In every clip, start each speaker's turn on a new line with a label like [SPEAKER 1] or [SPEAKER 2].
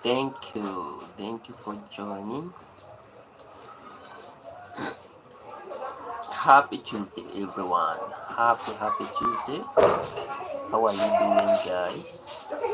[SPEAKER 1] Thank you. Thank you for joining. Happy Tuesday, everyone. Happy Tuesday. How are you doing, guys?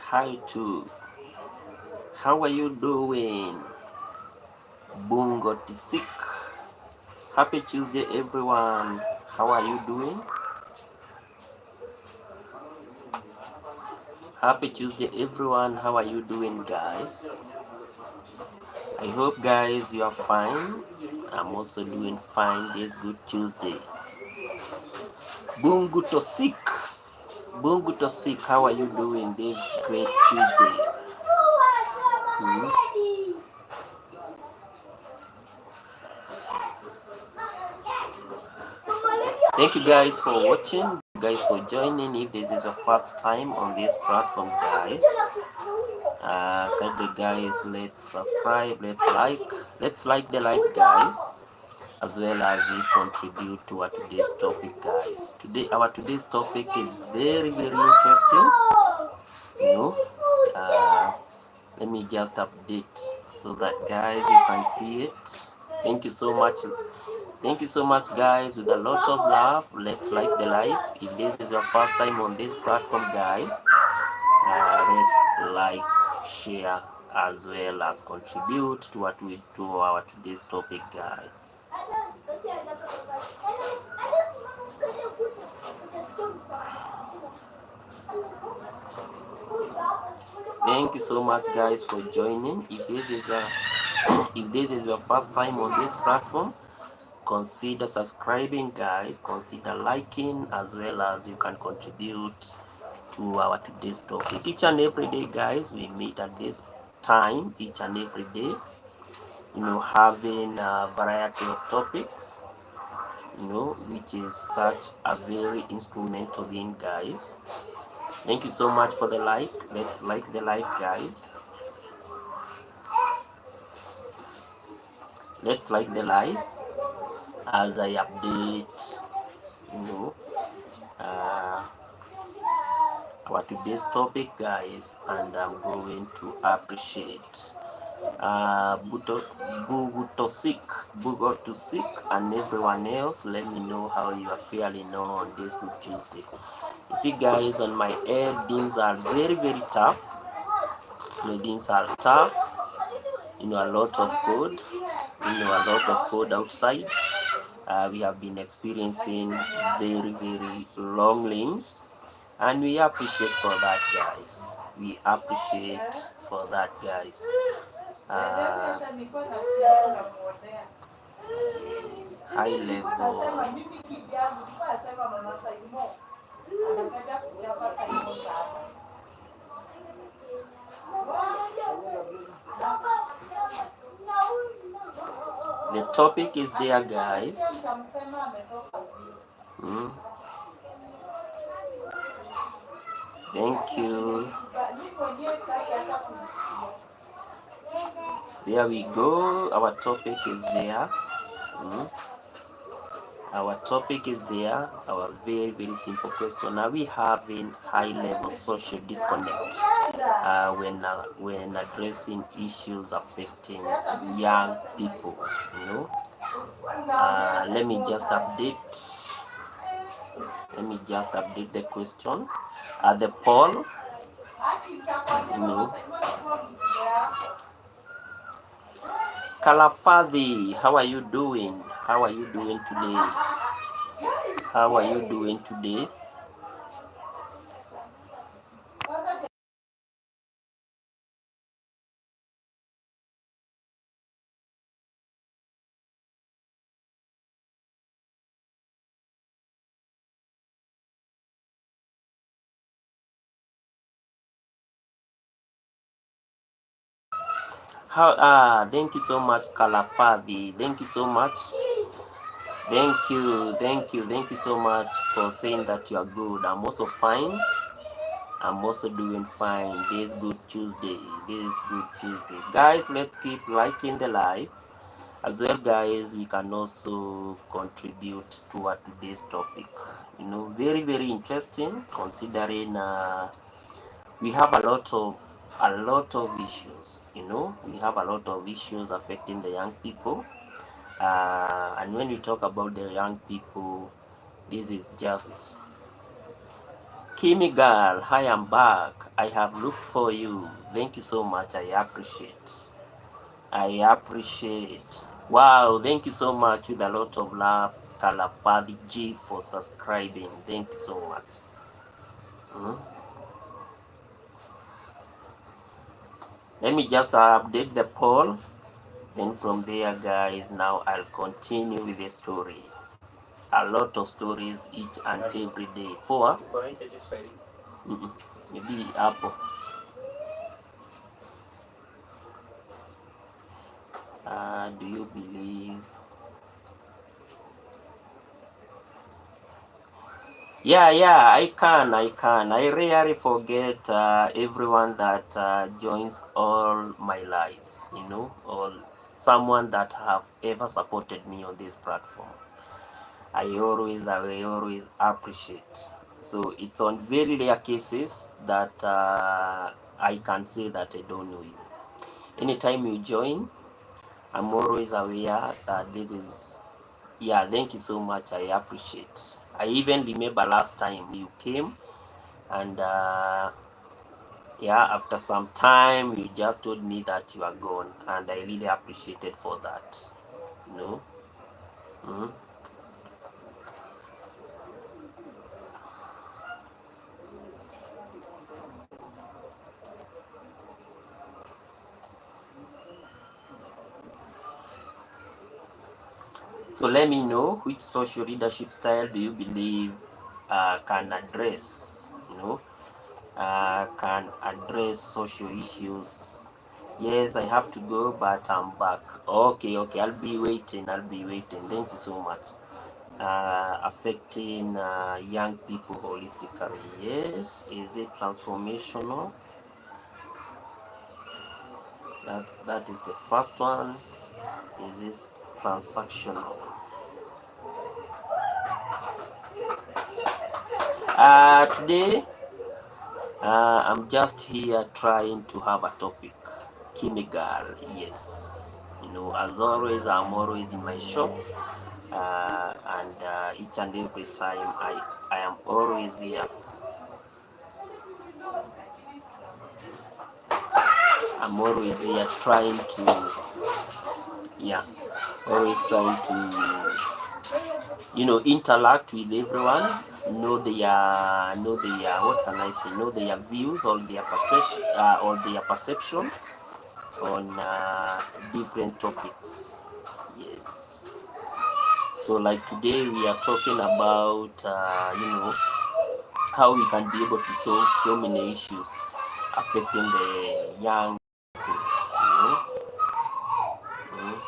[SPEAKER 1] Hi too. How are you doing? Bungo Tisik. Happy Tuesday, everyone. How are you doing? Happy Tuesday, everyone. How are you doing, guys? I hope, guys, you are fine. I'm also doing fine this good Tuesday. Bungo Tosik. Bungo Tosik. How are you doing this great Tuesday? Hmm? Thank you guys for watching, guys for joining. If this is your first time on this platform, guys, kindly guys, let's subscribe, let's like the live, guys, as well as we contribute to our today's topic, guys. Our today's topic is very interesting. You know, uh, let me just update so that guys you can see it. Thank you so much. Thank you so much, guys. With a lot of love, let's like the live. If this is your first time on this platform, guys, let's like, share, as well as contribute to what we do our today's topic, guys. Thank you so much, guys, for joining. If this is your first time on this platform, consider subscribing, guys, consider liking, as well as you can contribute to our today's topic. Each and every day, guys, we meet at this time each and every day, having a variety of topics, which is such a very instrumental thing, guys. Thank you so much for the like. Let's like the live, guys. Let's like the live as I update, you know, uh, our today's topic, guys, and I'm going to appreciate Bugotosik, and everyone else. Let me know how you are feeling on this good Tuesday. You see, guys, on my end, things are very tough. Things are tough. A lot of code. A lot of code outside. We have been experiencing very long links, and we appreciate for that, guys. We appreciate for that, guys. High level. The topic is there, guys. Thank you. There we go. Our topic is there. Our topic is there, our very, very simple question. Are we having high level social disconnect when addressing issues affecting young people? You know, let me just update. Let me just update the question. The poll, you know, Kalafadi, how are you doing? How are you doing today? How are you doing today? Thank you so much, Kalafadi. Thank you so much. Thank you so much for saying that you are good. I'm also fine. I'm also doing fine. This is good Tuesday. This is good Tuesday. Guys, let's keep liking the live. As well, guys, we can also contribute to today's topic. Very, very interesting considering we have a lot of issues. We have a lot of issues affecting the young people. And when we talk about the young people, this is just Kimi girl. I am back. I have looked for you. Thank you so much. I appreciate. I appreciate. Wow, thank you so much with a lot of love, Kalafadi G, for subscribing. Thank you so much. Mhm. Let me just update the poll. Then from there, guys, now I'll continue with the story. A lot of stories each and every day. Poa? Mm-mm. Maybe Apple. Do you believe? Yeah, I can. I rarely forget everyone that joins all my lives, or someone that have ever supported me on this platform. I always appreciate. So it's on very rare cases that I can say that I don't know you. Anytime you join, I'm always aware that this is, yeah, thank you so much. I appreciate. I even remember last time you came, and yeah, after some time you just told me that you are gone, and I really appreciated for that. You know. Mhm. So let me know, which social leadership style do you believe can address, can address social issues. Yes, I have to go, but I'm back. Okay, I'll be waiting. Thank you so much. Affecting young people holistically. Yes, is it transformational? That is the first one. Is it transactional? Today I'm just here trying to have a topic. Kimigal, yes. As always, I'm always in my shop, and each and every time I am always here. I'm always here trying to, yeah, always trying to, interact with everyone, know their, what can I say, know their views or their perception on different topics. Yes. So like today we are talking about how we can be able to solve so many issues affecting the young people. Mhm.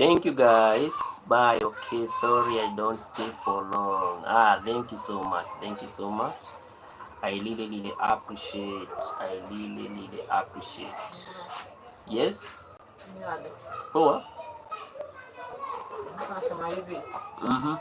[SPEAKER 1] Thank you guys. Bye. Okay, sorry I don't stay for long. Thank you so much. Thank you so much. I really appreciate. I really appreciate. Yes. Poa. Mhm.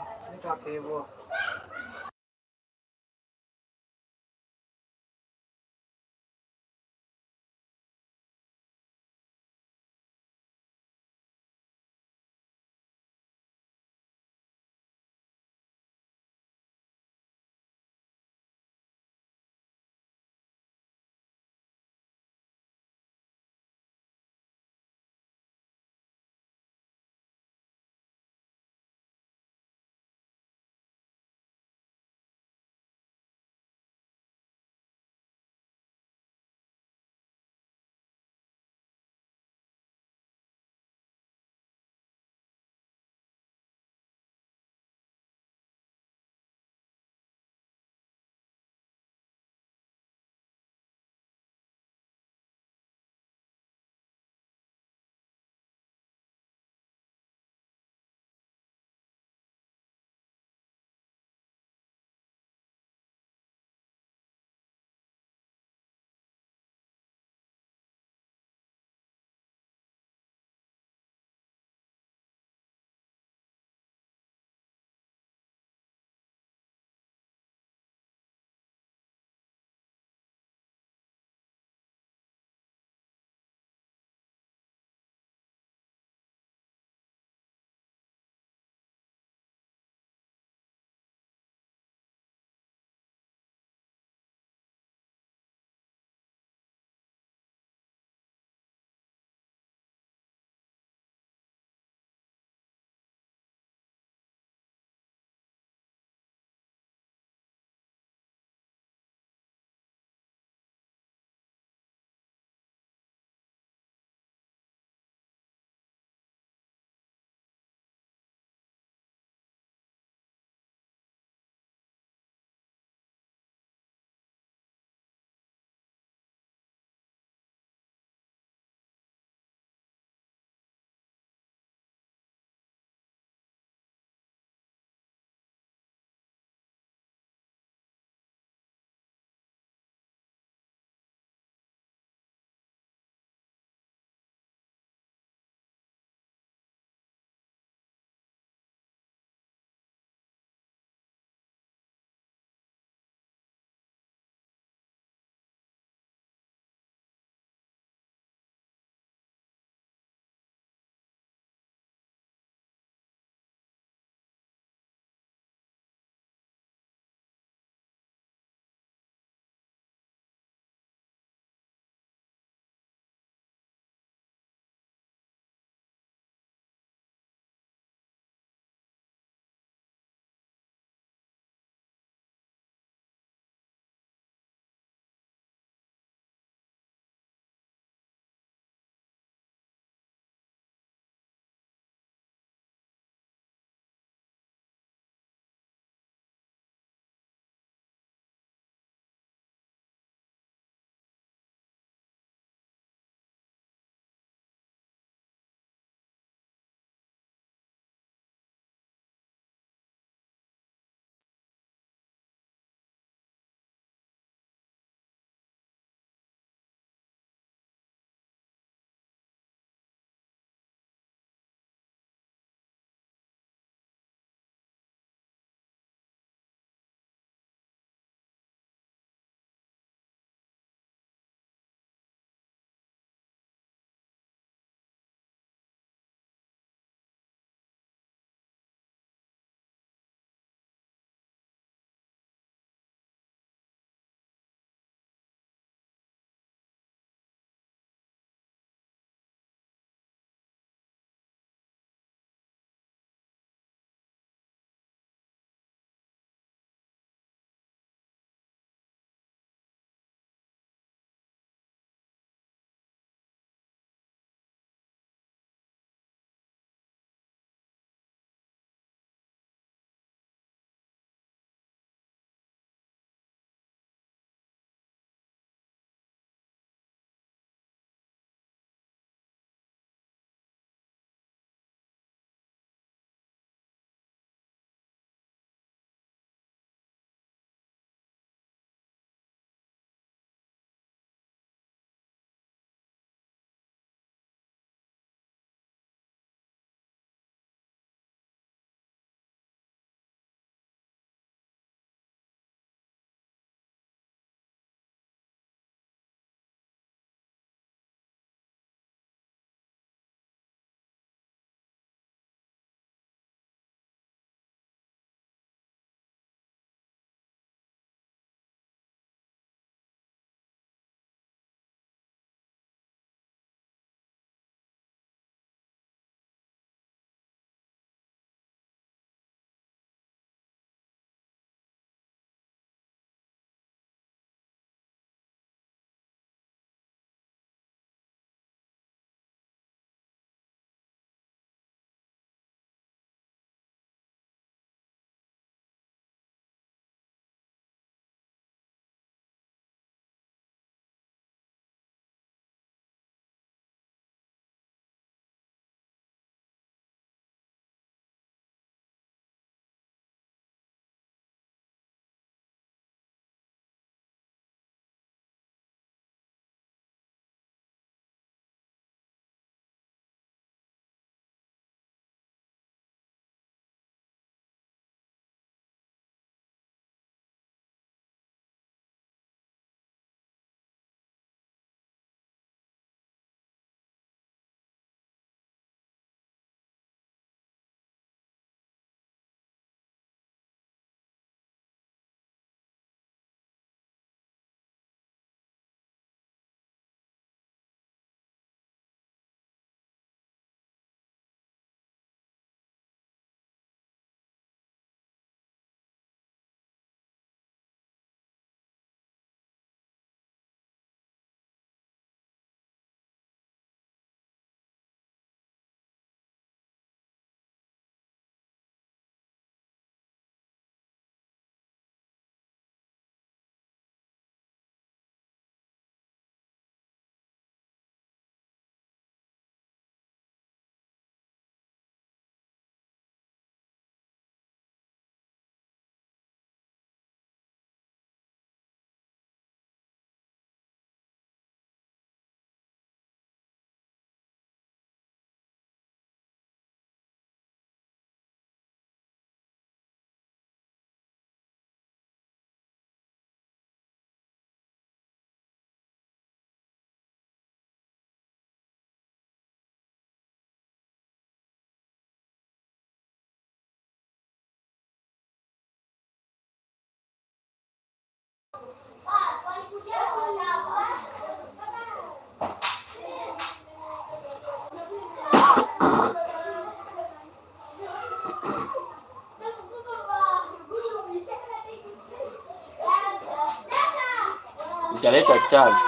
[SPEAKER 1] Nitaleta Charles.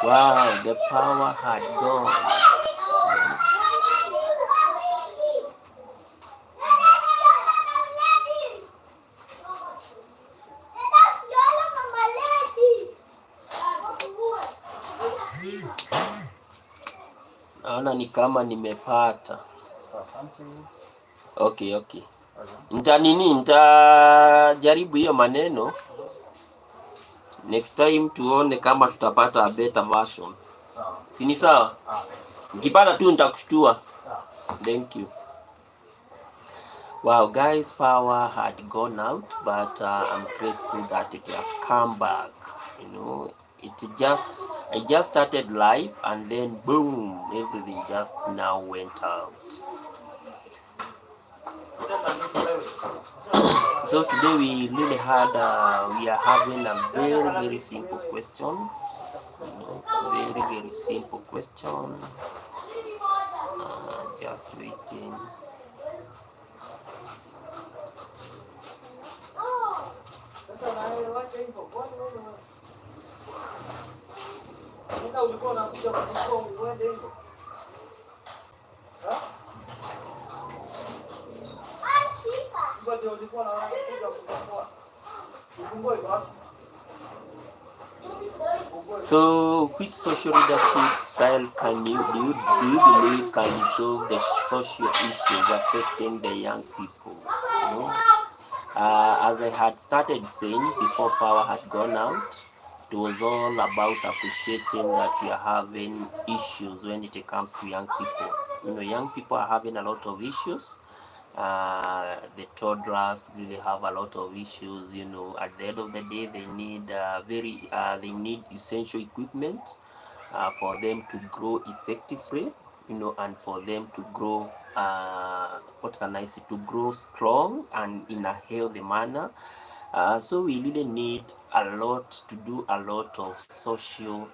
[SPEAKER 1] Wow, the power had gone. Naona ni kama nimepata. Okay. Nitajaribu hiyo maneno. Next time tuone kama tutapata a better version. Si ni sawa? Nikipata tu nitakushtua. Thank you. Wow, guys, power had gone out, but I'm grateful that it has come back. You know, I just started live, and then boom, everything just now went out. So today we really we are having a very simple question. You know, very simple question. Just waiting. So, which social leadership style do you believe can resolve the social issues affecting the young people? You know, as I had started saying before power had gone out, it was all about appreciating that we are having issues when it comes to young people. You know, young people are having a lot of issues. The toddlers really have a lot of issues. You know, at the end of the day, they need they need essential equipment for them to grow effectively. You know, and for them to grow what can I say, to grow strong and in a healthy manner. So we really need to do a lot of social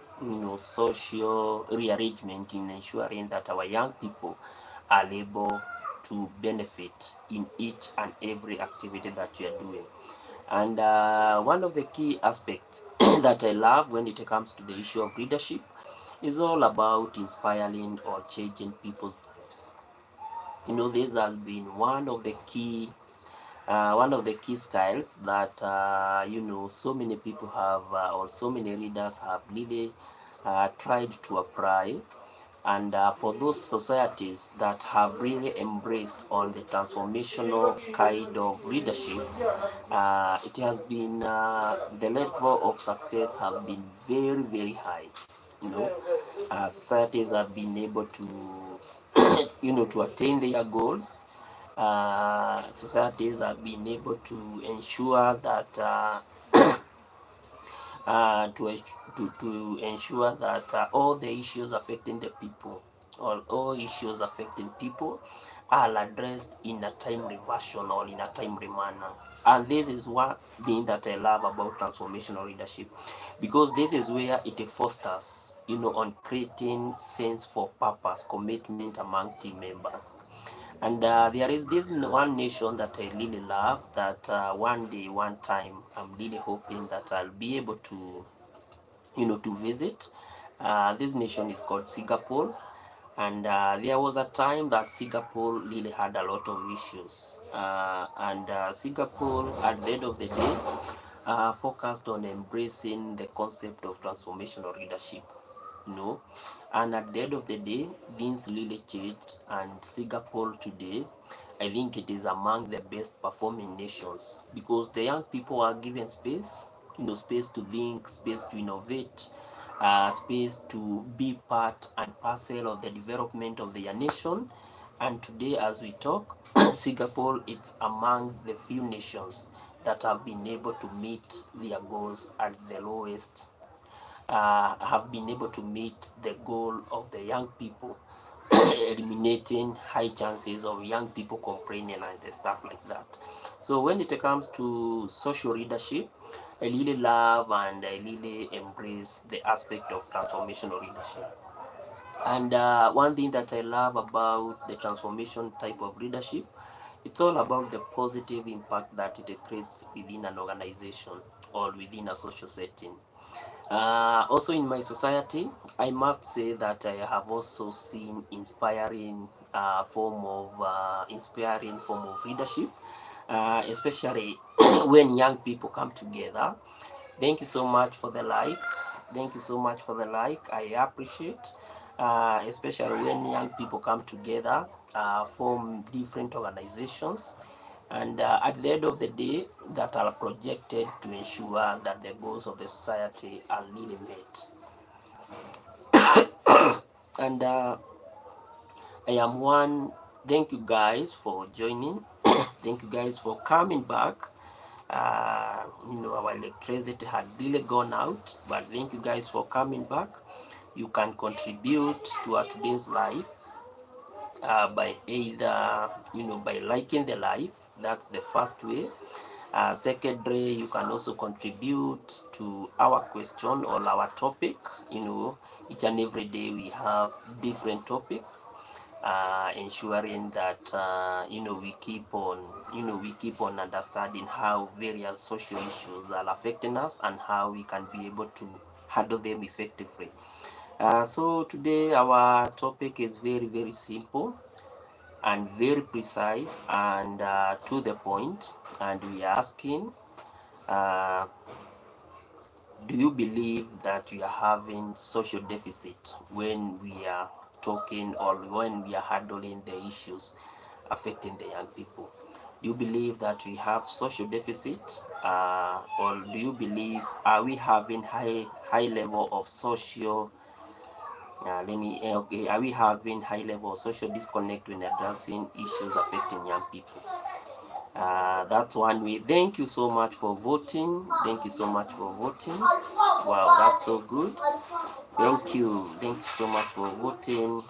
[SPEAKER 1] rearrangement in ensuring that our young people are able to benefit in each and every activity that we are doing. And one of the key aspects that I love when it comes to the issue of leadership is all about inspiring or changing people's lives. You know, this has been one of the key styles that so many people have or so many leaders have really tried to apply. And for those societies that have really embraced on the transformational kind of leadership, it has been the level of success have been very high. You know, societies have been able to to attain their goals. Societies have been able to ensure that to ensure that all the issues affecting the people, all issues affecting people are addressed in a timely fashion or in a timely manner. And this is one thing that I love about transformational leadership, because this is where it fosters, on creating sense for purpose, commitment among team members. And there is this one nation that I really love, that one day, one time, I'm really hoping that I'll be able to, to visit. This nation is called Singapore. And there was a time that Singapore really had a lot of issues. And Singapore, at the end of the day, focused on embracing the concept of transformational leadership. And at the end of the day, things really changed, and Singapore today, I think it is among the best performing nations, because the young people are given space, space to think, space to innovate, space to be part and parcel of the development of their nation. And today, as we talk, Singapore is among the few nations that have been able to meet their goals at the lowest, have been able to meet the goal of the young people, eliminating high chances of young people complaining and stuff like that. So when it comes to social leadership, I really love and I really embrace the aspect of transformational leadership. And one thing that I love about the transformation type of leadership It's all about the positive impact that it creates within an organization or within a social setting. Also in my society, I must say that I have also seen inspiring form of leadership, especially when young people come together. Thank you so much for the like. Thank you so much for the like. I appreciate, especially when young people come together, form different organizations, and at the end of the day, that are projected to ensure that the goals of the society are really met. And I am one. Thank you guys for joining. Thank you guys for coming back. Our electricity had really gone out, but thank you guys for coming back. You can contribute to our today's life by either by liking the live. That's the first way. Secondly, you can also contribute to our question or our topic. Each and every day we have different topics, ensuring that we keep on understanding how various social issues are affecting us and how we can be able to handle them effectively. So today our topic is very, very simple and very precise and to the point, and we are asking, uh, do you believe that we are having social deficit when we are talking or when we are handling the issues affecting the young people? Do you believe that we have social deficit, or do you believe are we having high level of social okay, are we having high level of social disconnect when addressing issues affecting young people? That's one way. Thank you so much for voting. Thank you so much for voting. Wow, that's so good. Thank you. Thank you so much for voting.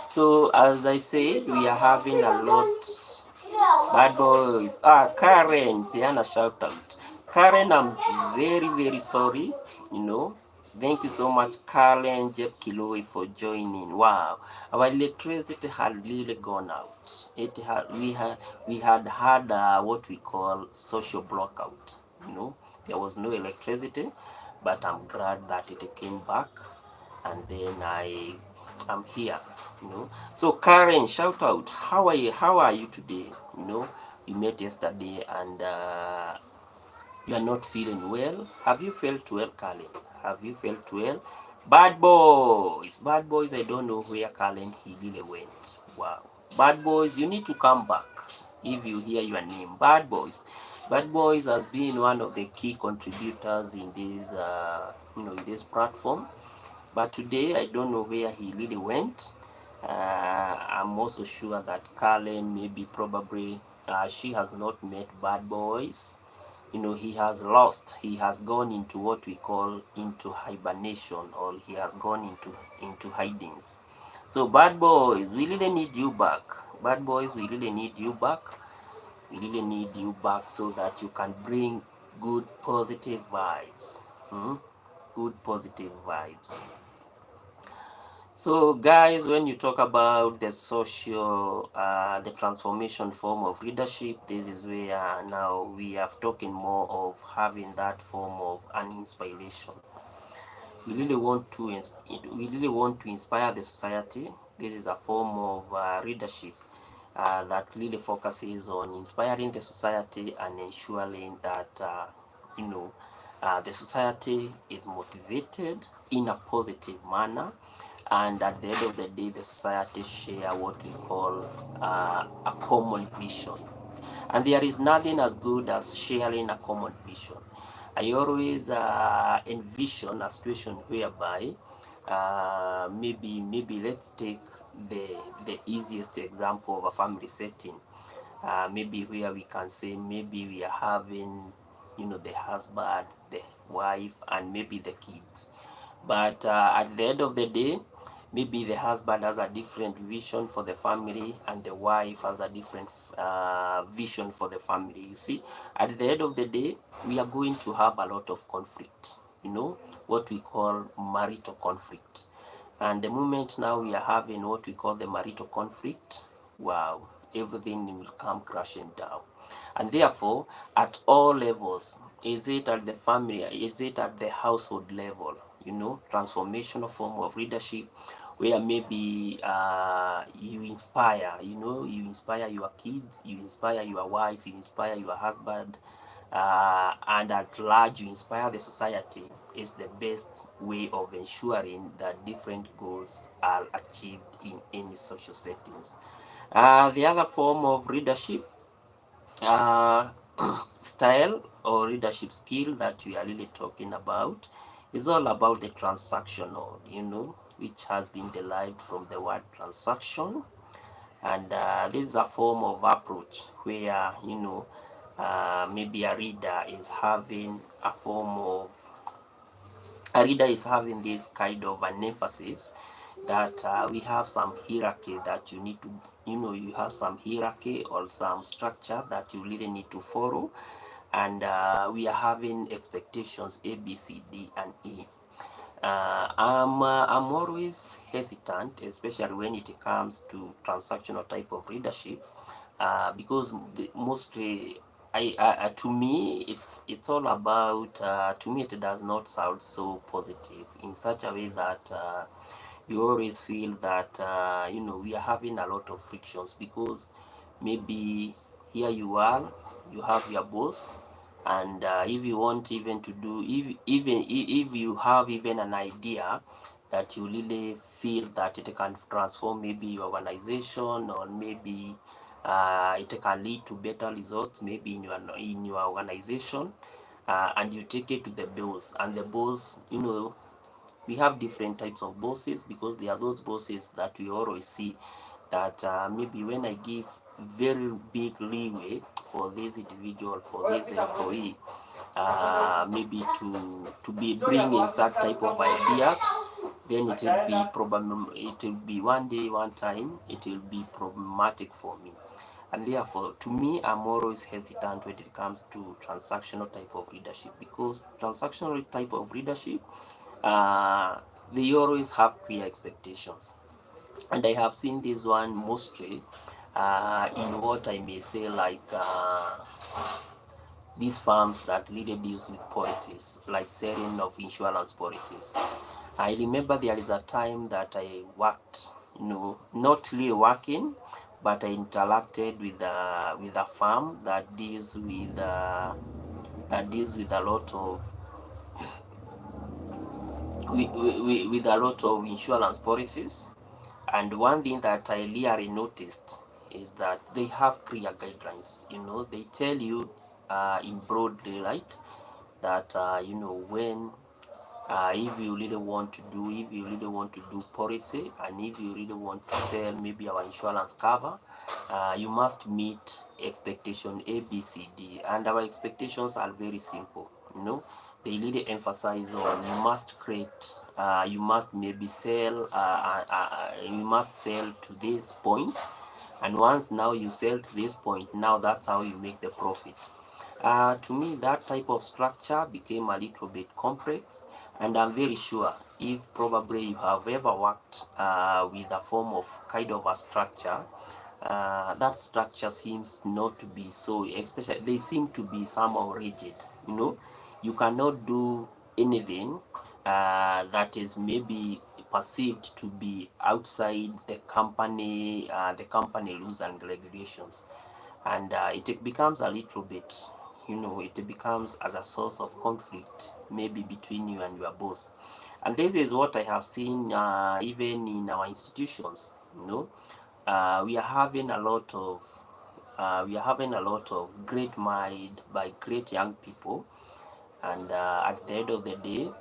[SPEAKER 1] So as I said, we are having a lot. Bad boys. Karen, Piana shout out. Karen, I'm very, very sorry. You know, thank you so much, Karen Jeb Kiloi, for joining. Wow, our electricity had really gone out. We had what we call social blackout. There was no electricity, but I'm glad that it came back, and then I'm here. So Karen, shout out. How are you? How are you today? We met yesterday, and you are not feeling well. Have you felt well, Karen? Have you felt well? Bad boys. I don't know where Karen he really went. Wow, bad boys, you need to come back. If you hear your name, bad boys has been one of the key contributors in this platform. But today, I don't know where he really went. I'm also sure that Carlen maybe probably she has not met bad boys. He has lost. He has gone into what we call into hibernation, or he has gone into hidings. So bad boys, we really need you back. Bad boys, we really need you back. We really need you back so that you can bring good positive vibes. Good positive vibes. So guys, when you talk about the transformation form of leadership, this is where now we are talking more of having that form of an inspiration. We really want to inspire the society. This is a form of leadership that really focuses on inspiring the society and ensuring that the society is motivated in a positive manner, and at the end of the day, the society share what we call a common vision. And there is nothing as good as sharing a common vision. I always envision a situation whereby maybe let's take the easiest example of a family setting. Maybe where we can say maybe we are having the husband, the wife, and maybe the kids. But at the end of the day, maybe the husband has a different vision for the family, and the wife has a different vision for the family. You see, at the end of the day, we are going to have a lot of conflict, what we call marital conflict. And the moment now we are having what we call the marital conflict, wow, everything will come crashing down. And therefore, at all levels, is it at the family, is it at the household level, transformational form of leadership where maybe you inspire, you inspire your kids, you inspire your wife, you inspire your husband, and at large you inspire the society, is the best way of ensuring that different goals are achieved in any social settings. The other form of leadership uh, style or leadership skill that we are really talking about is all about the transactional, which has been derived from the word transaction. And this is a form of approach where, maybe a reader is having this kind of an emphasis that we have some hierarchy that you need to, you have some hierarchy or some structure that you really need to follow, and we are having expectations A, B, C, D, and E. I'm always hesitant, especially when it comes to transactional type of leadership, because mostly to me it's all about to me it does not sound so positive in such a way that you always feel that we are having a lot of frictions, because maybe here you are, you have your boss, and if you want even to do, if you have even an idea that you really feel that it can transform maybe your organization, or maybe it can lead to better results maybe in your organization, and you take it to the boss, and the boss, we have different types of bosses, because there are those bosses that we always see that maybe when I give very big leeway for this individual, for this employee, maybe to be bringing such type of ideas, then it will be one day, one time, it will be problematic for me. And therefore, to me, I'm always hesitant when it comes to transactional type of leadership, because transactional type of leadership, uh, they always have clear expectations. And I have seen this one mostly in what I may say, like these firms that really deals with policies, like selling of insurance policies. I remember there is a time that I worked, not really working, but I interacted with a firm that deals with a lot of with a lot of insurance policies. And one thing that I really noticed is that they have clear guidelines. They tell you in broad daylight that when if you really want to do policy, and if you really want to sell maybe our insurance cover, you must meet expectation A, B, C, D. And our expectations are very simple. They really emphasize on you must maybe sell, you must sell to this point, and once now you sell to this point, now that's how you make the profit. To me, that type of structure became a little bit complex, and I'm very sure if probably you have ever worked with a form of kind of a structure, that structure seems not to be so, especially they seem to be somehow rigid. You cannot do anything that is maybe perceived to be outside the company rules and regulations, and it becomes a little bit, it becomes as a source of conflict maybe between you and your boss. And this is what I have seen even in our institutions. We are having a lot of great mind by great young people, and at the end of the day,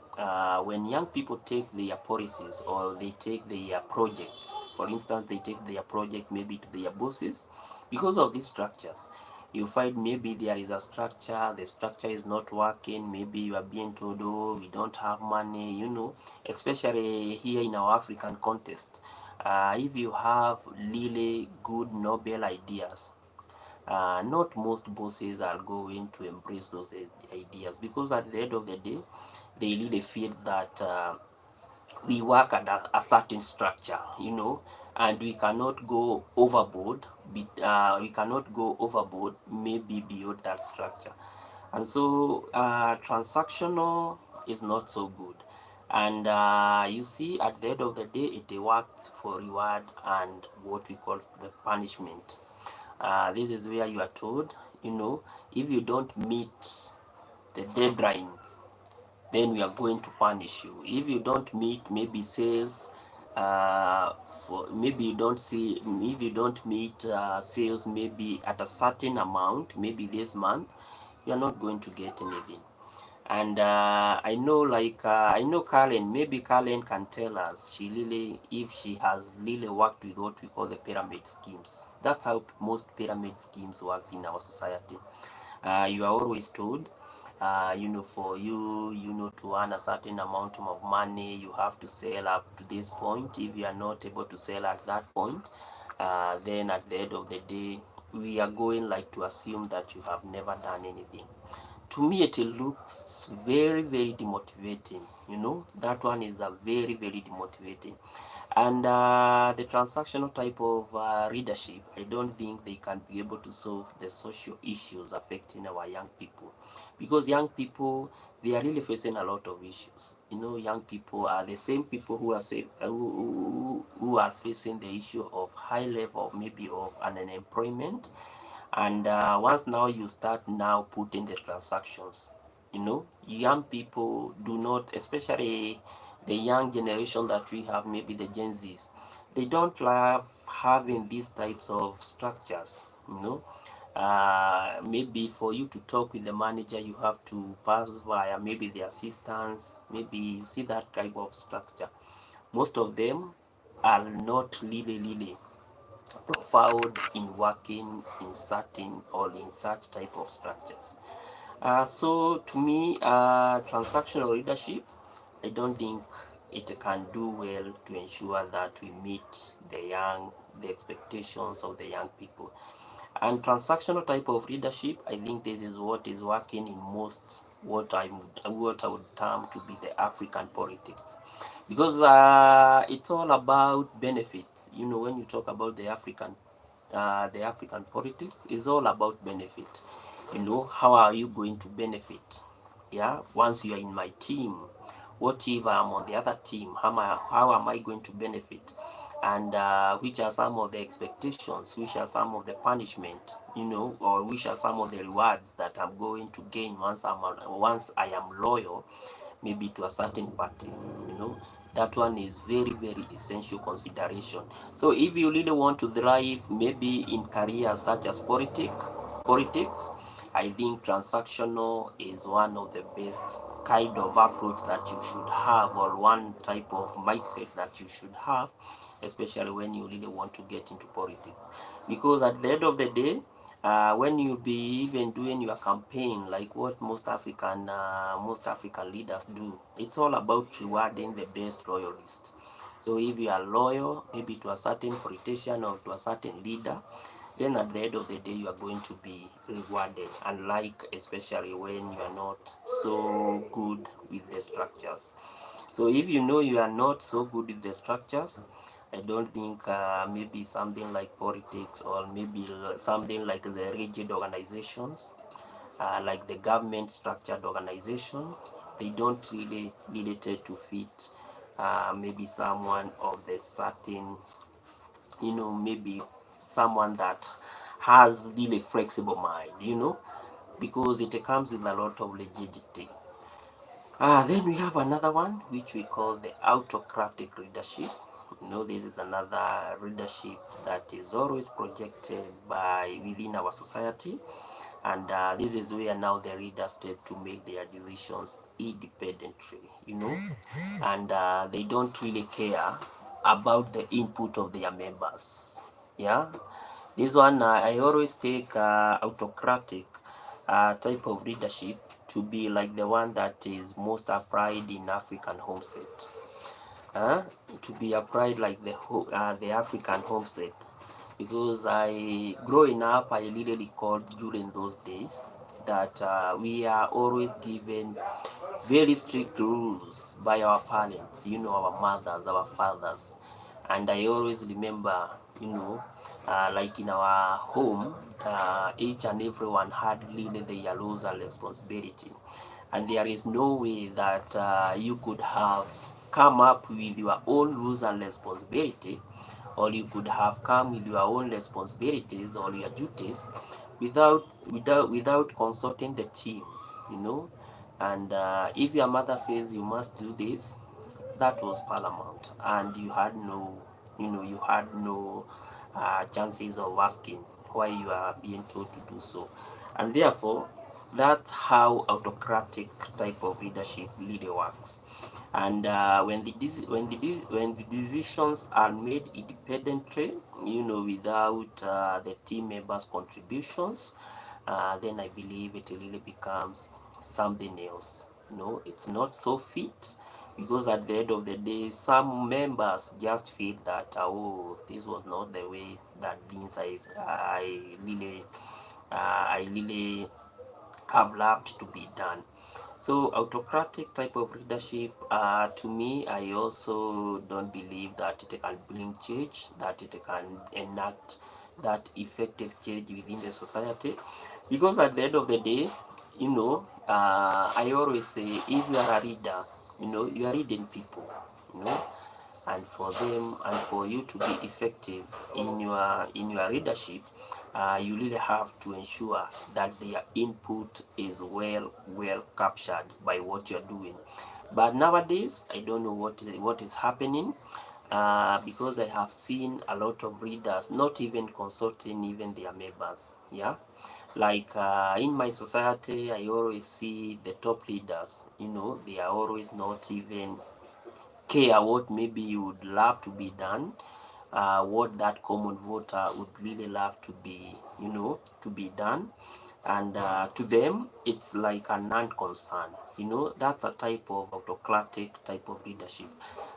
[SPEAKER 1] when young people take their policies or they take their projects, for instance, they take their project maybe to their bosses, because of these structures, you find maybe there is a structure, the structure is not working, maybe you are being told, oh, we don't have money, especially here in our African context. If you have really good, noble ideas, not most bosses are going to embrace those ideas, because at the end of the day, they really feel that we work at a certain structure. and we cannot go overboard. We cannot go overboard, maybe beyond that structure. And so transactional is not so good. And you see, at the end of the day, it works for reward and what we call the punishment. This is where you are told, if you don't meet the deadline, then we are going to punish you. If you don't meet maybe sales, for maybe you don't see, if you don't meet sales maybe at a certain amount, maybe this month, you're not going to get anything. And I know, I know Karen, maybe Karen can tell us she really, if she has really worked with what we call the pyramid schemes. That's how most pyramid schemes works in our society. You are always told, for you, to earn a certain amount of money, you have to sell up to this point. If you are not able to sell at that point, then at the end of the day, we are going like to assume that you have never done anything. To me, it looks very, very demotivating. That one is a very, very demotivating. And the transactional type of readership, I don't think they can be able to solve the social issues affecting our young people, because young people, they are really facing a lot of issues. Young people are the same people who are who are facing the issue of high level maybe of unemployment. And once now you start now putting the transactions, young people do not, especially the young generation that we have, maybe the Gen Zs, they don't love having these types of structures. Maybe for you to talk with the manager, you have to pass via maybe the assistants. Maybe you see that type of structure. Most of them are not really profound in working in certain or in such type of structures. So to me, transactional leadership, I don't think it can do well to ensure that we meet the expectations of the young people. And transactional type of leadership, I think this is what is working in most what I would term to be the African politics, because it's all about benefits. When you talk about the African politics, is all about benefit. How are you going to benefit? Yeah, once you are in my team, what if I'm on the other team? How am I going to benefit? And which are some of the expectations, which are some of the punishment, or which are some of the rewards that I'm going to gain once I am loyal maybe to a certain party. you know that one is very, very essential consideration. So if you really want to thrive maybe in careers such as politics, I think transactional is one of the best kind of approach that you should have, or one type of mindset that you should have, especially when you really want to get into politics. Because at the end of the day, when you be even doing your campaign, like what most African leaders do, it's all about rewarding the best loyalists. So if you are loyal, maybe to a certain politician or to a certain leader, then at the end of the day, you are going to be rewarded. Unlike especially when you are not so good with the structures. So if you are not so good with the structures, I don't think maybe something like politics, or maybe something like the rigid organizations, like the government structured organization, they don't really related to fit maybe someone of the certain, maybe someone that has really flexible mind, because it comes with a lot of rigidity. Then we have another one which we call the autocratic leadership. This is another leadership that is always projected by within our society, and this is where now the leaders take to make their decisions independently, and they don't really care about the input of their members. Yeah, this one I always take autocratic type of leadership to be like the one that is most applied in African homestead. To be applied like the African homestead, because I growing up I really recalled during those days that we are always given very strict rules by our parents, our mothers, our fathers. And I always remember, like in our home, each and everyone had really their roles and responsibility. And there is no way that you could have come up with your own rules and responsibility, or you could have come with your own responsibilities or your duties without consulting the team, you know. And if your mother says you must do this, that was paramount, and you had no chances of asking why you are being told to do so. And therefore, that's how autocratic type of leadership really works. And when the decisions are made independently, without the team members' contributions, then I believe it really becomes something else. It's not so fit, because at the end of the day, some members just feel that, oh, this was not the way that things I really have loved to be done. So autocratic type of leadership, to me, I also don't believe that it can bring change, that it can enact that effective change within the society. Because at the end of the day, I always say, if you are a leader, you are leading people, you know, and for them and for you to be effective in your leadership, you really have to ensure that their input is well captured by what you're doing. But nowadays, I don't know what is happening, because I have seen a lot of leaders not even consulting even their members. Yeah, like in my society, I always see the top leaders. They are always not even care what maybe you would love to be done, what that common voter would really love to be, to be done. And to them, it's like a non-concern. That's a type of autocratic type of leadership.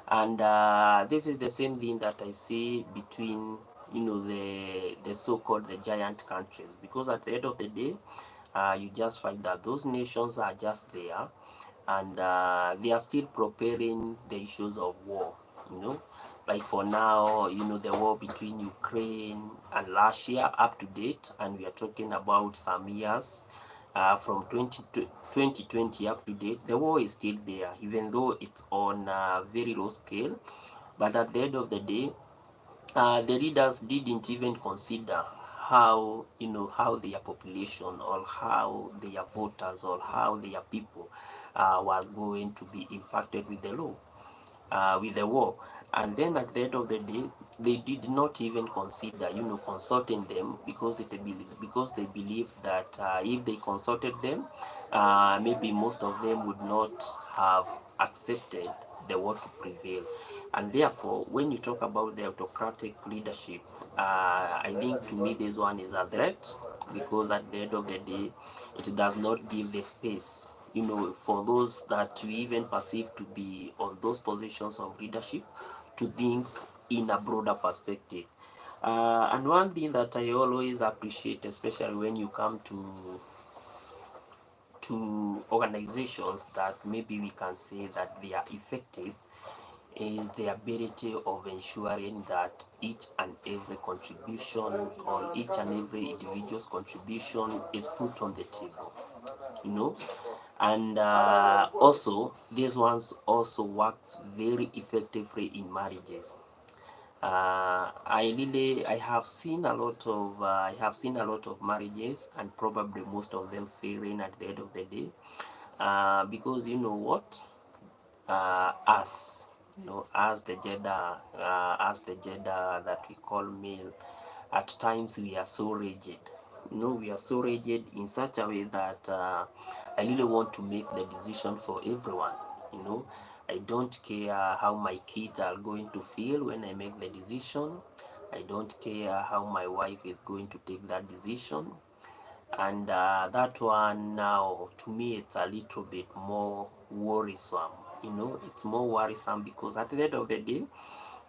[SPEAKER 1] And this is the same thing that I see between, the so-called the giant countries, because at the end of the day, you just find that those nations are just there, and they are still preparing the issues of war. you know like for now, the war between Ukraine and Russia up to date, and we are talking about some years, from 2020 up to date, the war is still there, even though it's on a very low scale. But at the end of the day, the leaders didn't even consider how their population, or how their voters, or how their people were going to be impacted with the law, with the war. And then at the end of the day, they did not even consider, consulting them, because they believe that if they consulted them, maybe most of them would not have accepted the war to prevail. And therefore, when you talk about the autocratic leadership, I think to me this one is a threat, because at the end of the day, it does not give the space, for those that you even perceive to be on those positions of leadership, to think in a broader perspective. And one thing that I always appreciate, especially when you come to organizations that maybe we can say that they are effective, is the ability of ensuring that each and every contribution, or each and every individual's contribution, is put on the table. you know and also, these ones also works very effectively in marriages. I have seen a lot of marriages, and probably most of them failing at the end of the day, because you know what, us, as the gender that we call male, at times we are so rigid. We are so rigid in such a way that I really want to make the decision for everyone. you know I don't care how my kids are going to feel when I make the decision. I don't care how my wife is going to take that decision. And that one, now, to me, it's a little bit more worrisome. It's more worrisome, because at the end of the day,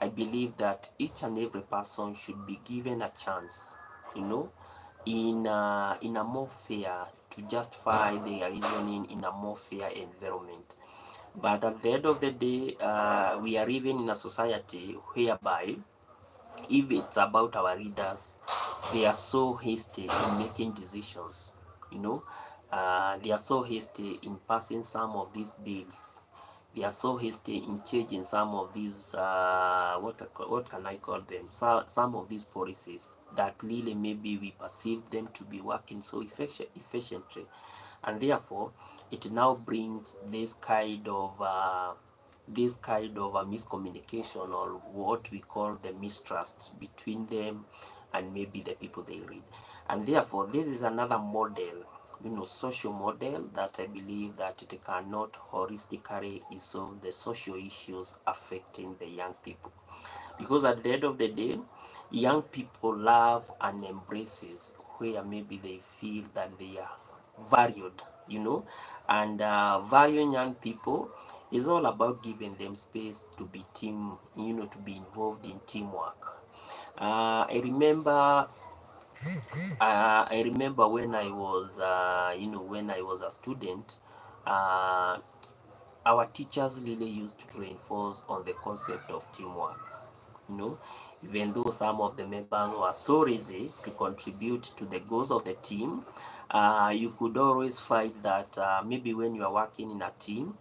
[SPEAKER 1] I believe that each and every person should be given a chance, you know in a more fair, to justify their reasoning in a more fair environment. But at the end of the day, we are living in a society whereby if it's about our leaders, they are so hasty in making decisions. You know, they are so hasty in passing some of these bills. They are so hasty in changing some of these what can I call them? Some of these policies that really maybe we perceive them to be working so efficiently, and therefore it now brings this kind of a miscommunication, or what we call the mistrust between them and maybe the people they read. And therefore this is another model, social model, that I believe that it cannot holistically resolve the social issues affecting the young people. Because at the end of the day, young people love and embraces where maybe they feel that they are valued, and valuing young people is all about giving them space to be to be involved in teamwork. I remember when I was, when I was a student, uh, our teachers really used to reinforce on the concept of teamwork. You know, even though some of the members were so easy to contribute to the goals of the team, you could always find that maybe when you are working in a team,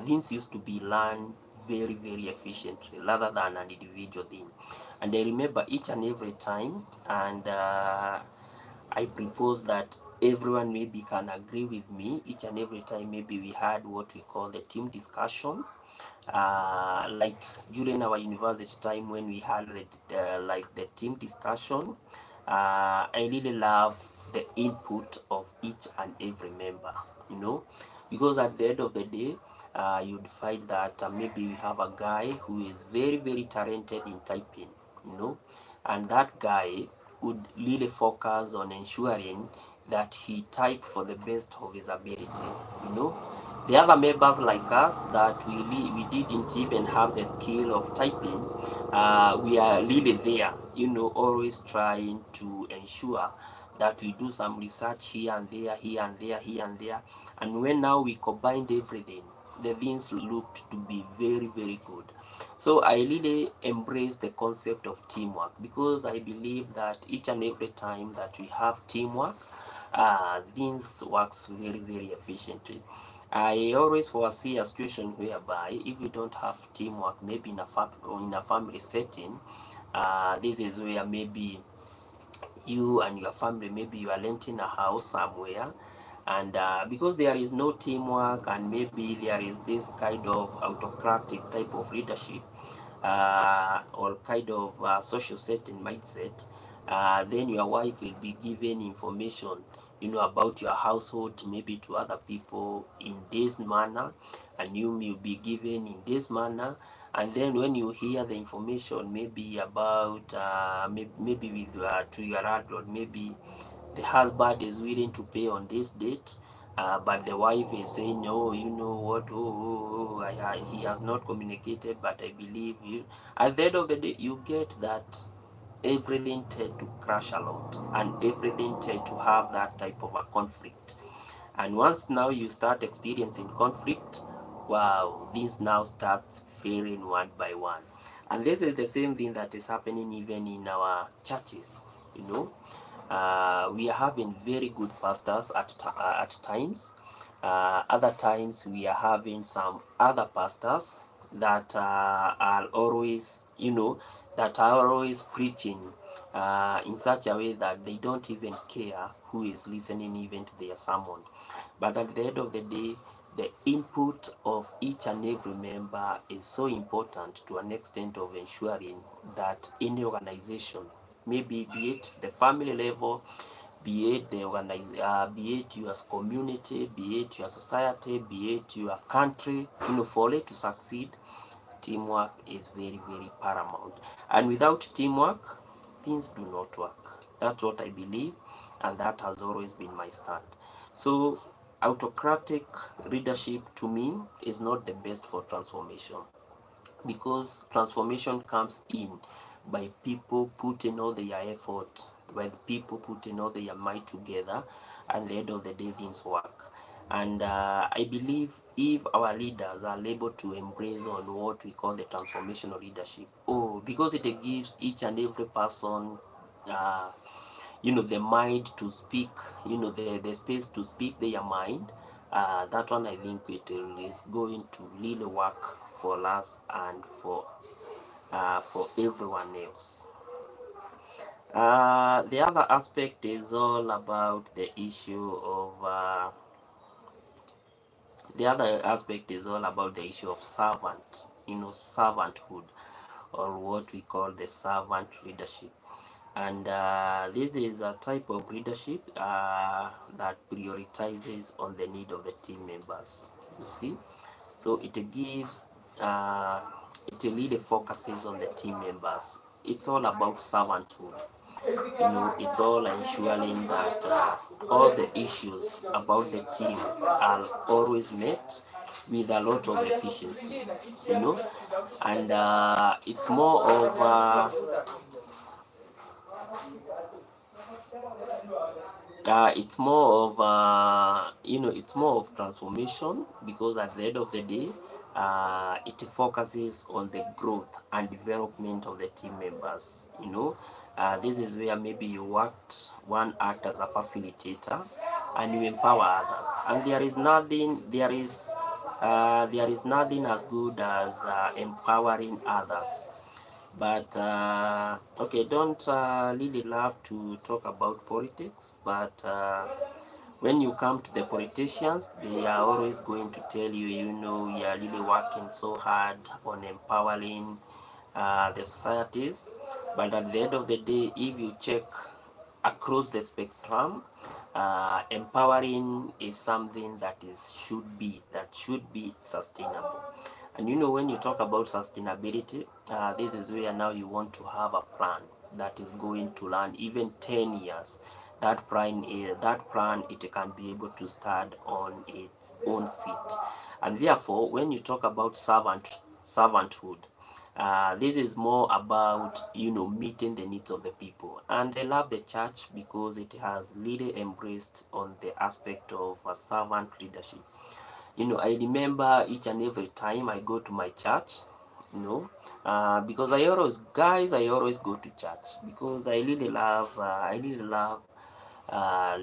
[SPEAKER 1] things used to be learned very, very efficiently rather than an individual thing. And I remember each and every time, and I propose that everyone maybe can agree with me. Each and every time, maybe we had what we call the team discussion, like during our university time when we had like the team discussion. I really love the input of each and every member, because at the end of the day, you'd find that maybe we have a guy who is very, very talented in typing, you know and that guy would really focus on ensuring that he type for the best of his ability. you know the other members like us that we didn't even have the skill of typing, we are really there, always trying to ensure that we do some research here and there, here and there, here and there. And when now we combined everything, the things looked to be very, very good. So I really embrace the concept of teamwork, because I believe that each and every time that we have teamwork, things works very, very efficiently. I always foresee a situation whereby if you don't have teamwork, maybe in a family setting, this is where maybe you and your family, maybe you are renting a house somewhere, and because there is no teamwork, and maybe there is this kind of autocratic type of leadership, or kind of social setting mindset, then your wife will be given information, about your household, maybe to other people in this manner, and you will be given in this manner. And then when you hear the information, maybe about maybe with to your adult, maybe the husband is willing to pay on this date, but the wife is saying, no, you know what, he has not communicated, but I believe you. At the end of the day, you get that everything tend to crash a lot, and everything tend to have that type of a conflict. And once now you start experiencing conflict, wow, things now start failing one by one. And this is the same thing that is happening even in our churches. you know we are having very good pastors at times. Other times we are having some other pastors that are always, that are always preaching in such a way that they don't even care who is listening even to their sermon. But at the end of the day, the input of each and every member is so important to an extent of ensuring that any organization, maybe be it the family level, be it be it your community, be it your society, be it your country, for it to succeed, teamwork is very, very paramount. And without teamwork, things do not work. That's what I believe, and that has always been my stand. So autocratic leadership to me is not the best for transformation, because transformation comes in by people putting all their effort, by the people putting all their might together, and at the end of the day things work. And I believe if our leaders are able to embrace on what we call the transformational leadership, because it gives each and every person, uh, the mind to speak, the space to speak their mind. That one I think it is going to really work for us and for everyone else. The other aspect is all about the other aspect is all about the issue of servanthood, or what we call the servant leadership. And this is a type of leadership that prioritizes on the need of the team members. You see, so uh, it really focuses on the team members. It's all about servanthood. It's all ensuring that all the issues about the team are always met with a lot of efficiency, and it's more of transformation, because at the end of the day, it focuses on the growth and development of the team members. This is where maybe one act as a facilitator, and you empower others. And there is nothing as good as empowering others. But okay, don't really love to talk about politics, but when you come to the politicians, they are always going to tell you, we are really working so hard on empowering the societies. But at the end of the day, if you check across the spectrum, empowering is something that should be sustainable. And when you talk about sustainability, this is where now you want to have a plan that is going to run even 10 years. That plan, it can be able to stand on its own feet. And therefore, when you talk about servanthood, this is more about meeting the needs of the people. And I love the church because it has really embraced on the aspect of a servant leadership. I remember each and every time I go to my church, because I always go to church because I really love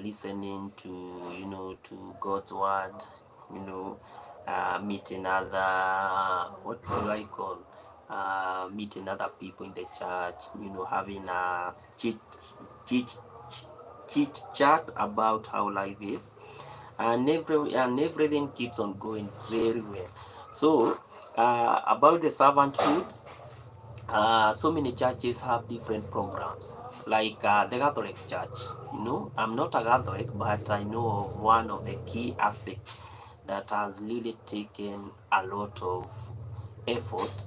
[SPEAKER 1] listening to God's word, meeting other what do I call meeting other people in the church, having a chit chit chat about how life is, and everything keeps on going very well. So about the servanthood, so many churches have different programs, like the Catholic Church. I'm not a Catholic, but I know of one of the key aspects that has really taken a lot of effort.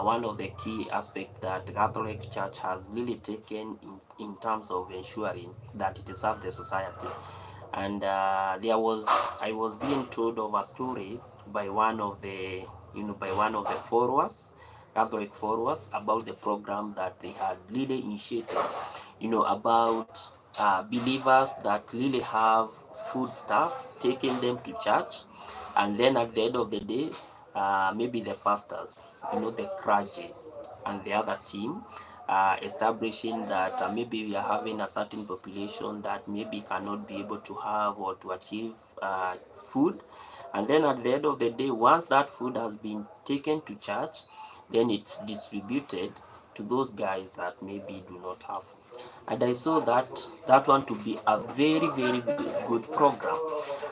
[SPEAKER 1] One of the key aspects that the Catholic Church has really taken in terms of ensuring that it serves the society. And I was being told of a story by one of the followers, Catholic followers, about the program that they had really initiated, about believers that really have food stuff, taking them to church, and then at the end of the day, maybe the pastors, the clergy, and the other team, establishing that maybe we are having a certain population that maybe cannot be able to have or to achieve food. And then at the end of the day, once that food has been taken to church, then it's distributed to those guys that maybe do not have food. And I saw that one to be a very, very good program.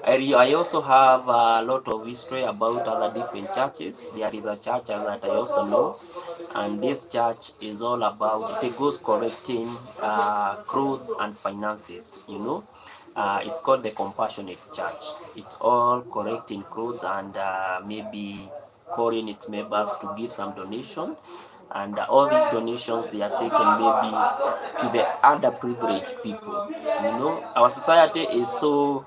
[SPEAKER 1] I also have a lot of history about other different churches. There is a church that I also know, and this church is all about, it goes collecting clothes and finances. It's called the Compassionate Church. It's all collecting clothes and maybe calling its members to give some donation, and all these donations, they are taken maybe to the underprivileged people. Our society is so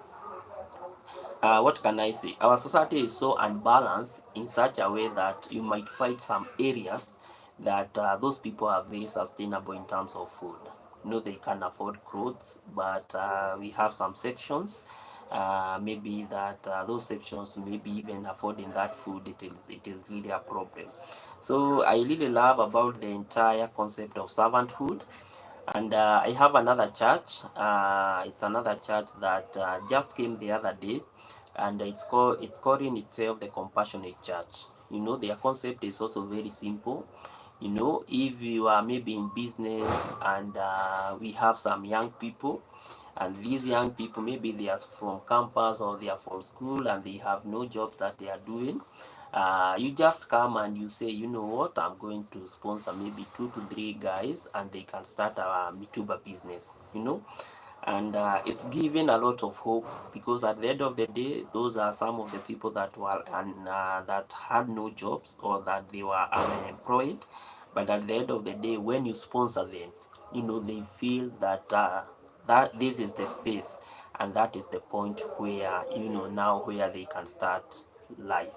[SPEAKER 1] what can I say? Our society is so unbalanced in such a way that you might find some areas that those people are very sustainable in terms of food. They can afford clothes, but we have some sections maybe that those sections, maybe even affording that food, it is really a problem. So I really love about the entire concept of servanthood. And I have another church. It's another church that just came the other day, and it's calling itself the Compassionate Church. Their concept is also very simple. If you are maybe in business, and we have some young people, and these young people, maybe they are from campus or they are from school and they have no jobs that they are doing. You just come and you say, you know what, I'm going to sponsor maybe 2 to 3 guys, and they can start a mituba business. And it's giving a lot of hope, because at the end of the day, those are some of the people that were that had no jobs, or that they were unemployed. But at the end of the day, when you sponsor them, they feel that this is the space, and that is the point where, now where they can start life.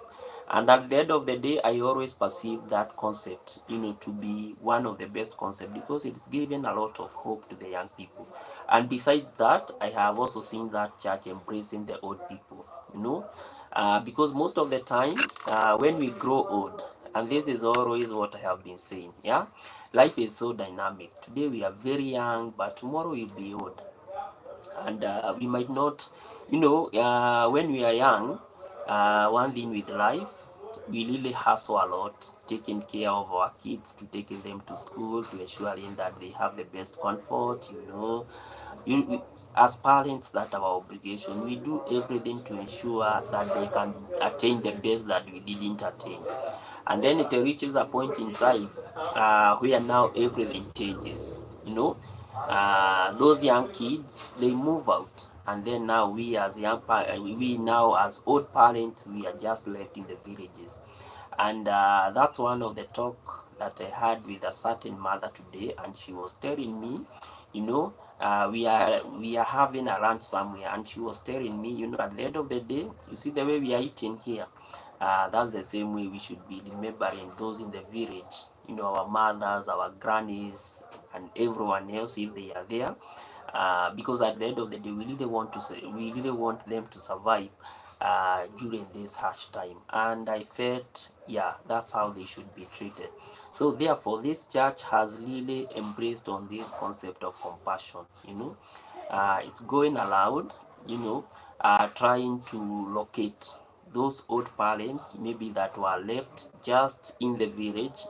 [SPEAKER 1] And at the end of the day, I always perceive that concept, to be one of the best concepts, because it's given a lot of hope to the young people. And besides that, I have also seen that church embracing the old people, because most of the time, when we grow old, and this is always what I have been saying, yeah, life is so dynamic. Today we are very young, but tomorrow we'll be old. And we might not, when we are young, one thing with life, we really hustle a lot, taking care of our kids, to taking them to school, to ensuring that they have the best comfort. As parents, that our obligation. We do everything to ensure that they can attain the best that we didn't attain. And then it reaches a point in life where now everything changes. Those young kids, they move out, and then now we now as old parents, we are just left in the villages. And that's one of the talk that I had with a certain mother today, and she was telling me, you know, we are having a lunch somewhere, and she was telling me, at the end of the day, you see the way we are eating here, that's the same way we should be remembering those in the village, our mothers, our grannies, and everyone else, if they are there, because at the end of the day, we really want them to survive during this harsh time. And I felt, yeah, that's how they should be treated. So therefore, this church has really embraced on this concept of compassion. It's going aloud, trying to locate those old parents, maybe that were left just in the village.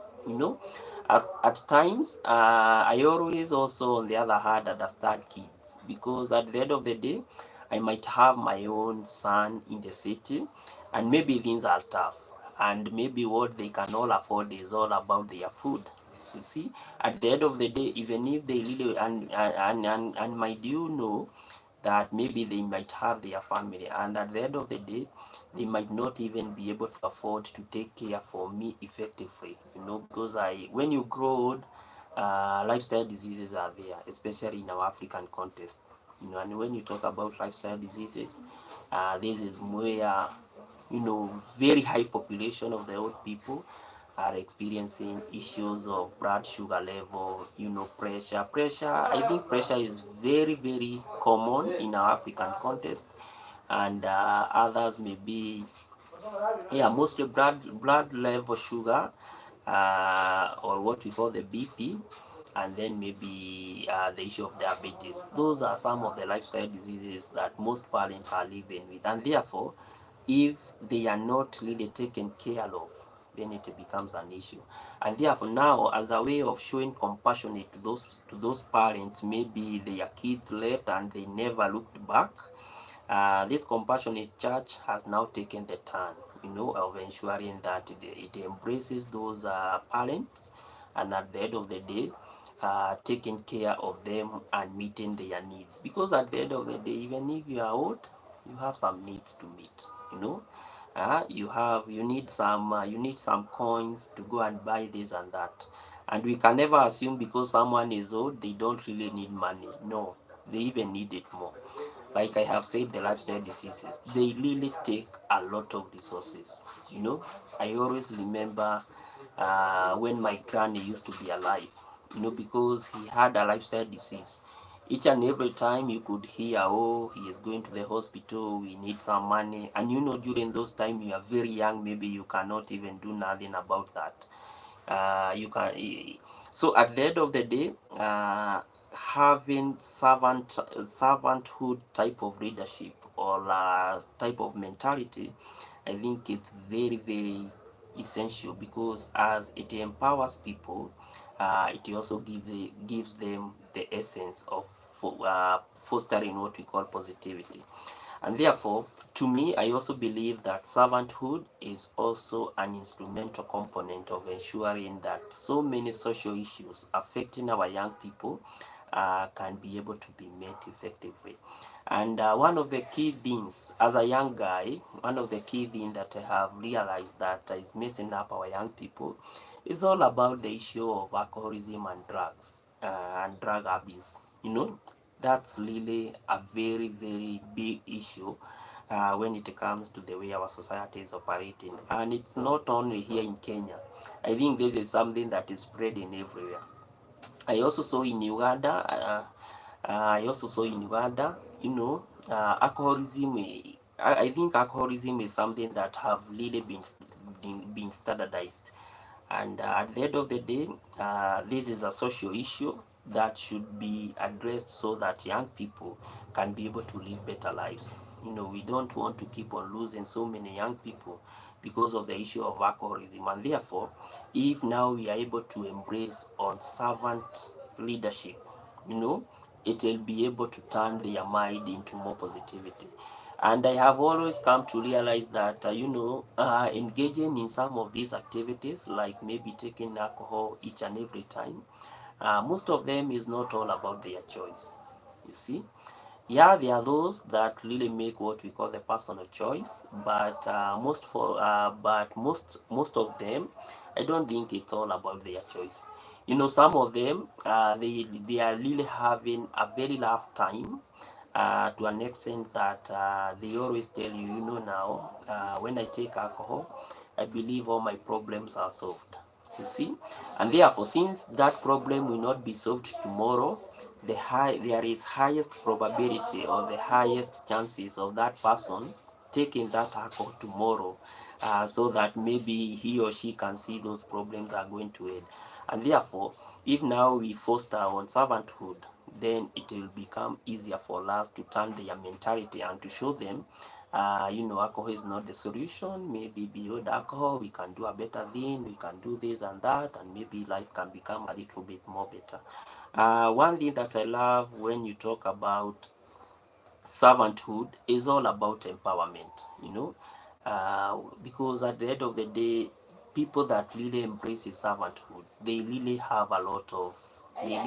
[SPEAKER 1] At times, I always also, on the other hand, understand kids, because at the end of the day, I might have my own son in the city, and maybe things are tough, and maybe what they can all afford is all about their food. You see, at the end of the day, even if they really, and might you know that maybe they might have their family, and at the end of the day, they might not even be able to afford to take care for me effectively, because when you grow old, lifestyle diseases are there, especially in our African context. And when you talk about lifestyle diseases, this is where, very high population of the old people are experiencing issues of blood sugar level, pressure. I think pressure is very, very common in our African context, and others may be, yeah, mostly blood level sugar, or what we call the BP, and then maybe the issue of diabetes. Those are some of the lifestyle diseases that most parents are living with, and therefore, if they are not really taken care of, then it becomes an issue. And therefore, now, as a way of showing compassion to those parents, maybe their kids left and they never looked back, this compassionate church has now taken the turn, of ensuring that it embraces those parents, and at the end of the day, taking care of them and meeting their needs. Because at the end of the day, even if you are old, you have some needs to meet. You need some coins to go and buy this and that. And we can never assume because someone is old, they don't really need money. No, they even need it more. Like I have said, the lifestyle diseases, they really take a lot of resources. I always remember when my granny used to be alive, because he had a lifestyle disease. Each and every time you could hear, oh, he is going to the hospital, we need some money. And during those times you are very young, maybe you cannot even do nothing about that. You can So at the end of the day, having servanthood type of leadership or type of mentality, I think it's very very essential, because as it empowers people, it also gives them the essence of fostering what we call positivity. And therefore, to me, I also believe that servanthood is also an instrumental component of ensuring that so many social issues affecting our young people can be able to be met effectively. And one of the key things, as a young guy, one of the key things that I have realized that is messing up our young people is all about the issue of alcoholism and drugs and drug abuse. That's really a very very big issue when it comes to the way our society is operating, and it's not only here in Kenya. I think this is something that is spreading everywhere. I also saw in Uganda. I also saw in Uganda, alcoholism. I think alcoholism is something that have really been standardized, and at the end of the day, this is a social issue that should be addressed so that young people can be able to live better lives. We don't want to keep on losing so many young people because of the issue of alcoholism. And therefore, if now we are able to embrace on servant leadership, you know it will be able to turn their mind into more positivity. And I have always come to realize that engaging in some of these activities, like maybe taking alcohol each and every time, most of them is not all about their choice, you see. Yeah, there are those that really make what we call the personal choice, but most of them, I don't think it's all about their choice. Some of them, they are really having a very rough time, to an extent that they always tell you, now, when I take alcohol, I believe all my problems are solved. You see, and therefore, since that problem will not be solved tomorrow, there is highest probability or the highest chances of that person taking that alcohol tomorrow, so that maybe he or she can see those problems are going to end. And therefore, if now we foster on servanthood, then it will become easier for us to turn their mentality and to show them, alcohol is not the solution. Maybe beyond alcohol, we can do a better thing, we can do this and that, and maybe life can become a little bit more better. One thing that I love when you talk about servanthood is all about empowerment, because at the end of the day, people that really embrace servanthood, they really have a lot of, they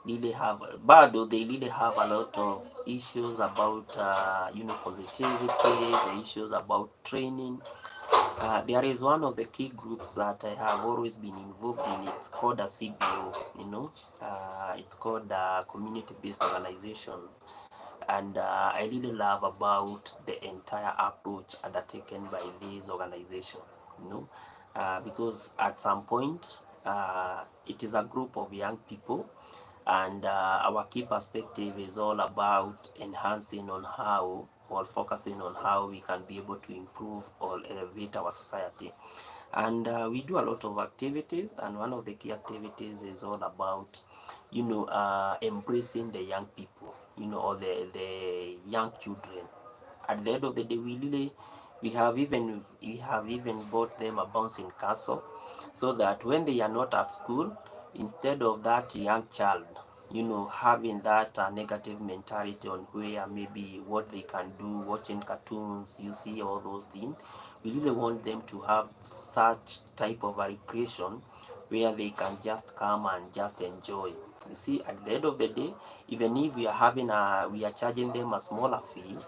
[SPEAKER 1] really have, but though they really have a lot of issues about, positivity, the issues about training. There is one of the key groups that I have always been involved in. It's called a CBO, it's called a community-based organization. And I really love about the entire approach undertaken by this organization, because at some point, it is a group of young people, and our key perspective is all about enhancing on how, or focusing on how we can be able to improve or elevate our society. And we do a lot of activities, and one of the key activities is all about embracing the young people, or the young children. At the end of the day, we have even bought them a bouncing castle, so that when they are not at school, instead of that young child having that negative mentality on where maybe what they can do watching cartoons, you see all those things, we really want them to have such type of a recreation where they can just come and just enjoy. You see, at the end of the day, even if we are charging them a smaller fee,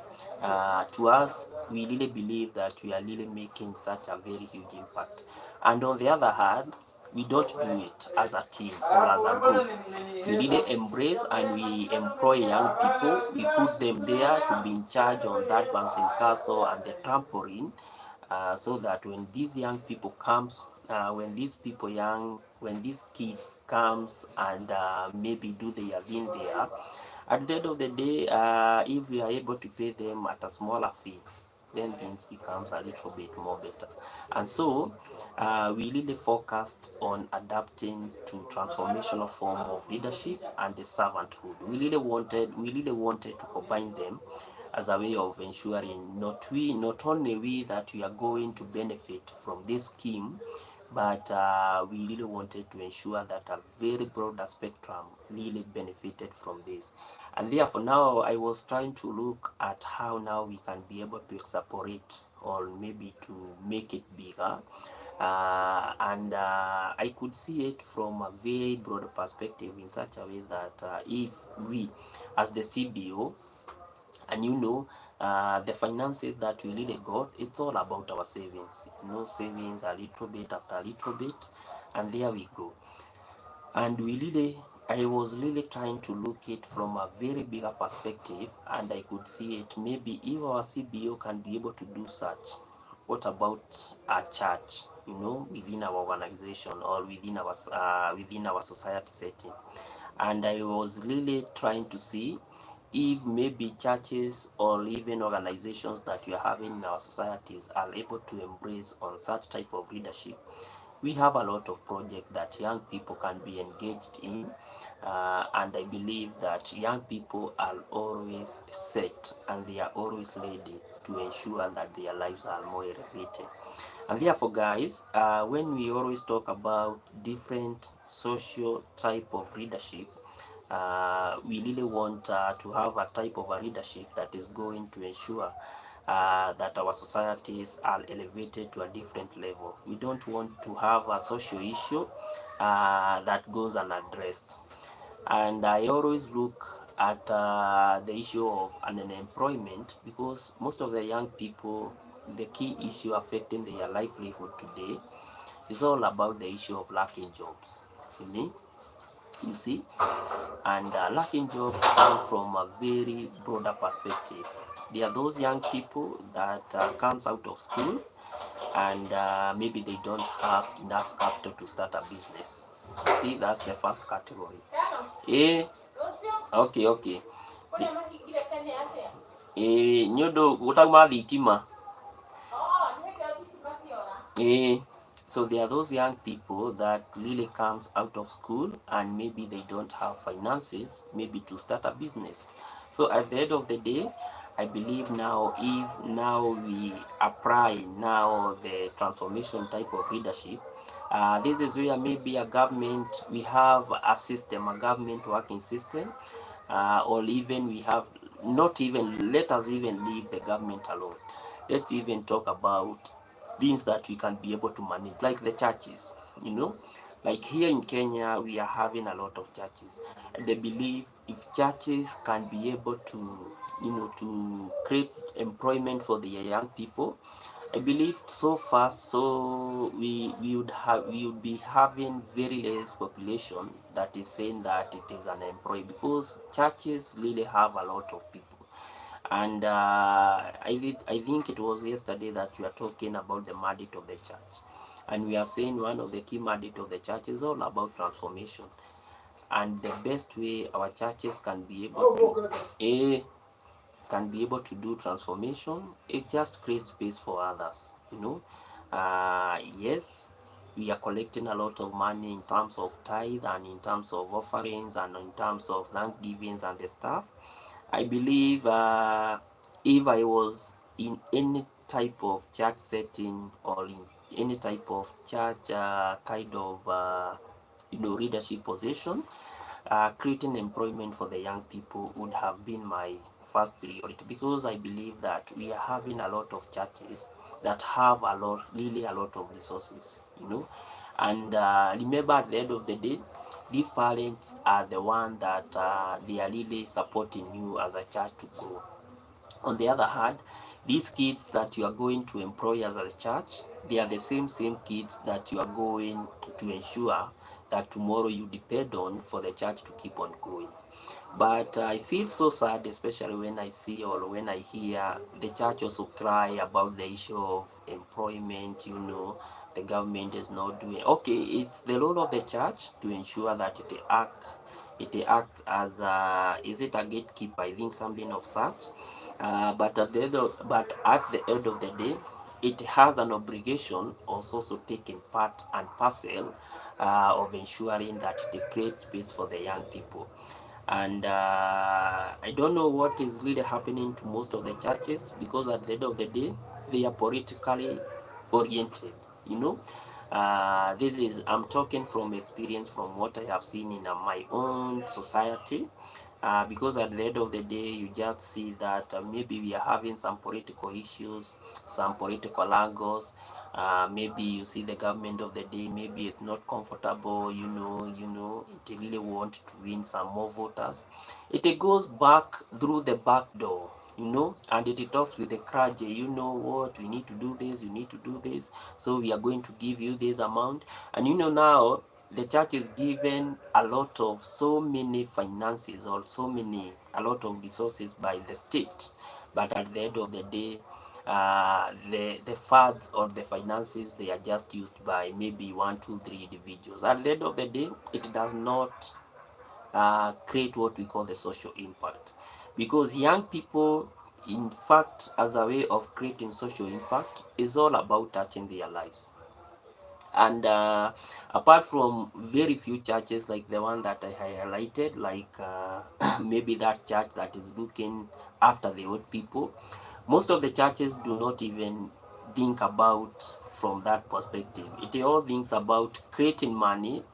[SPEAKER 1] to us, we really believe that we are really making such a very huge impact. And on the other hand, we don't do it as a team or as a group. We really embrace and we employ young people. We put them there to be in charge on that bouncing castle and the trampoline, so that when these young people comes, when these kids comes and maybe do their thing there, at the end of the day, if we are able to pay them at a smaller fee, then things becomes a little bit more better. And so we really focused on adapting to transformational form of leadership and the servanthood. We really wanted to combine them as a way of ensuring not only we that we are going to benefit from this scheme, but we really wanted to ensure that a very broader spectrum really benefited from this. And therefore now I was trying to look at how now we can be able to extrapolate or maybe to make it bigger. And I could see it from a very broad perspective in such a way that if we as the CBO, and the finances that we really got, it's all about our savings, savings a little bit after a little bit, and there we go. And I was really trying to look it from a very bigger perspective, and I could see it maybe if our CBO can be able to do such, what about a church, within our organization or within our society setting. And I was really trying to see if maybe churches or even organizations that we are having in our societies are able to embrace on such type of leadership. We have a lot of projects that young people can be engaged in, and I believe that young people are always set and they are always ready to ensure that their lives are more elevated. And therefore, guys, when we always talk about different social type of leadership, we really want to have a type of a leadership that is going to ensure that our societies are elevated to a different level. We don't want to have a social issue that goes unaddressed. And I always look at the issue of unemployment, because most of the young people, the key issue affecting their livelihood today is all about the issue of lacking jobs. You see, and lacking jobs come from a very broader perspective. There are those young people that comes out of school and maybe they don't have enough capital to start a business. See, that's the first category. Eh, okay. Nyodo utagma thitima. So there are those young people that really comes out of school and maybe they don't have finances maybe to start a business. So at the end of the day, I believe now if now we apply now the transformation type of leadership, this is where maybe we have a government working system, or even we have not even, let us even leave the government alone. Let's even talk about things that we can be able to manage, like the churches, like here in Kenya, we are having a lot of churches. And they believe if churches can be able to, to create employment for the young people, I believe so far, so we would be having very less population that is saying that it is unemployed, because churches really have a lot of people. And I think it was yesterday that we are talking about the mandate of the church, and we are saying one of the key mandate of the church is all about transformation. And the best way our churches can be able to do transformation is just create space for others. Yes, we are collecting a lot of money in terms of tithe and in terms of offerings and in terms of thanksgivings and the stuff. I believe if I was in any type of church setting or in any type of church kind of leadership position, creating employment for the young people would have been my first priority, because I believe that we are having a lot of churches that have really a lot of resources, and remember, at the end of the day, these parents are the one that they are really supporting you as a church to grow. On the other hand, these kids that you are going to employ as a church, they are the same kids that you are going to ensure that tomorrow you depend on for the church to keep on growing. But I feel so sad, especially when I see or when I hear the church also cry about the issue of employment. The government is not doing. Okay, it's the role of the church to ensure that it acts as is it a gatekeeper? I think something of such. But at the end of the day, it has an obligation also to take in part and parcel of ensuring that it creates space for the young people. And I don't know what is really happening to most of the churches, because at the end of the day they are politically oriented. you know this is, I'm talking from experience, from what I have seen in my own society. Because at the end of the day you just see that maybe we are having some political issues, some political angles. Maybe you see the government of the day, maybe it's not comfortable, it really want to win some more voters. It goes back through the back door, and it talks with the clergy. You know what, we need to do this, you need to do this, so we are going to give you this amount. And now the church is given a lot of so many finances, or a lot of resources by the state. But at the end of the day, the funds or the finances, they are just used by maybe one, two, three individuals. At the end of the day, it does not create what we call the social impact, because young people, in fact, as a way of creating social impact, is all about touching their lives. And apart from very few churches like the one that I highlighted, like maybe that church that is looking after the old people, most of the churches do not even think about from that perspective. It all thinks about creating money,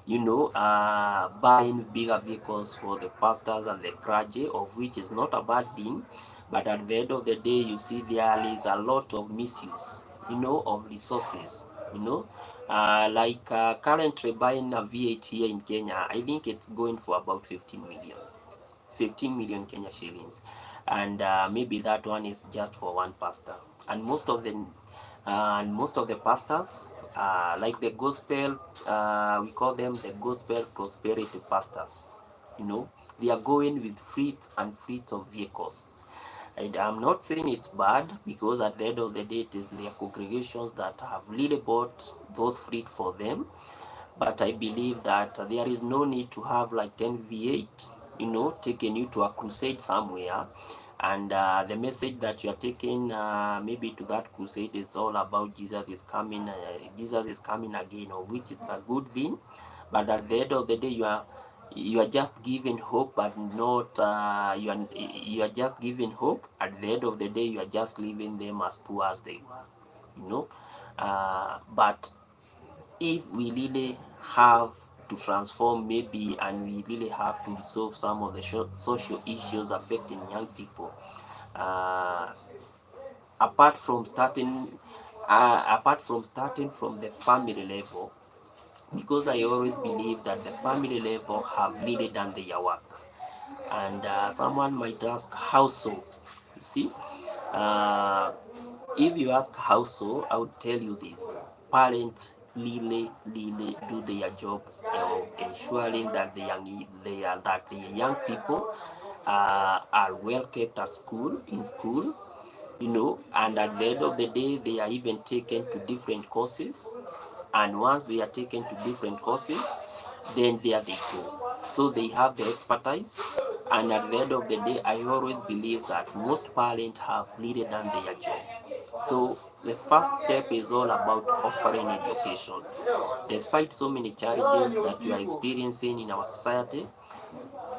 [SPEAKER 1] buying bigger vehicles for the pastors and the clergy, of which is not a bad thing. But at the end of the day, you see there is a lot of misuse, of resources, like currently buying a V8 here in Kenya, I think it's going for about 15 million Kenya shillings. And maybe that one is just for one pastor. And most of the pastors, like the gospel, we call them the gospel prosperity pastors. They are going with fleets and fleets of vehicles. And I'm not saying it's bad, because at the end of the day, it is their congregations that have really bought those fleet for them. But I believe that there is no need to have like 10 V8, taking you to a crusade somewhere. And the message that you are taking maybe to that crusade is all about Jesus is coming again, of which it's a good thing. But at the end of the day, you are just giving hope, but not you are just giving hope. At the end of the day, you are just leaving them as poor as they were. But if we really have to transform, maybe, and we really have to resolve some of the social issues affecting young people, uh, apart from starting from the family level, because I always believe that the family level have really done their work. And someone might ask, how so? You see, uh, if you ask how so, I would tell you this: parents really, really do their job of ensuring that the young people are well kept at school, in school, and at the end of the day, they are even taken to different courses. And once they are taken to different courses, then there they go. So they have the expertise. And at the end of the day, I always believe that most parents have really done their job. So the first step is all about offering education. Despite so many challenges that we are experiencing in our society,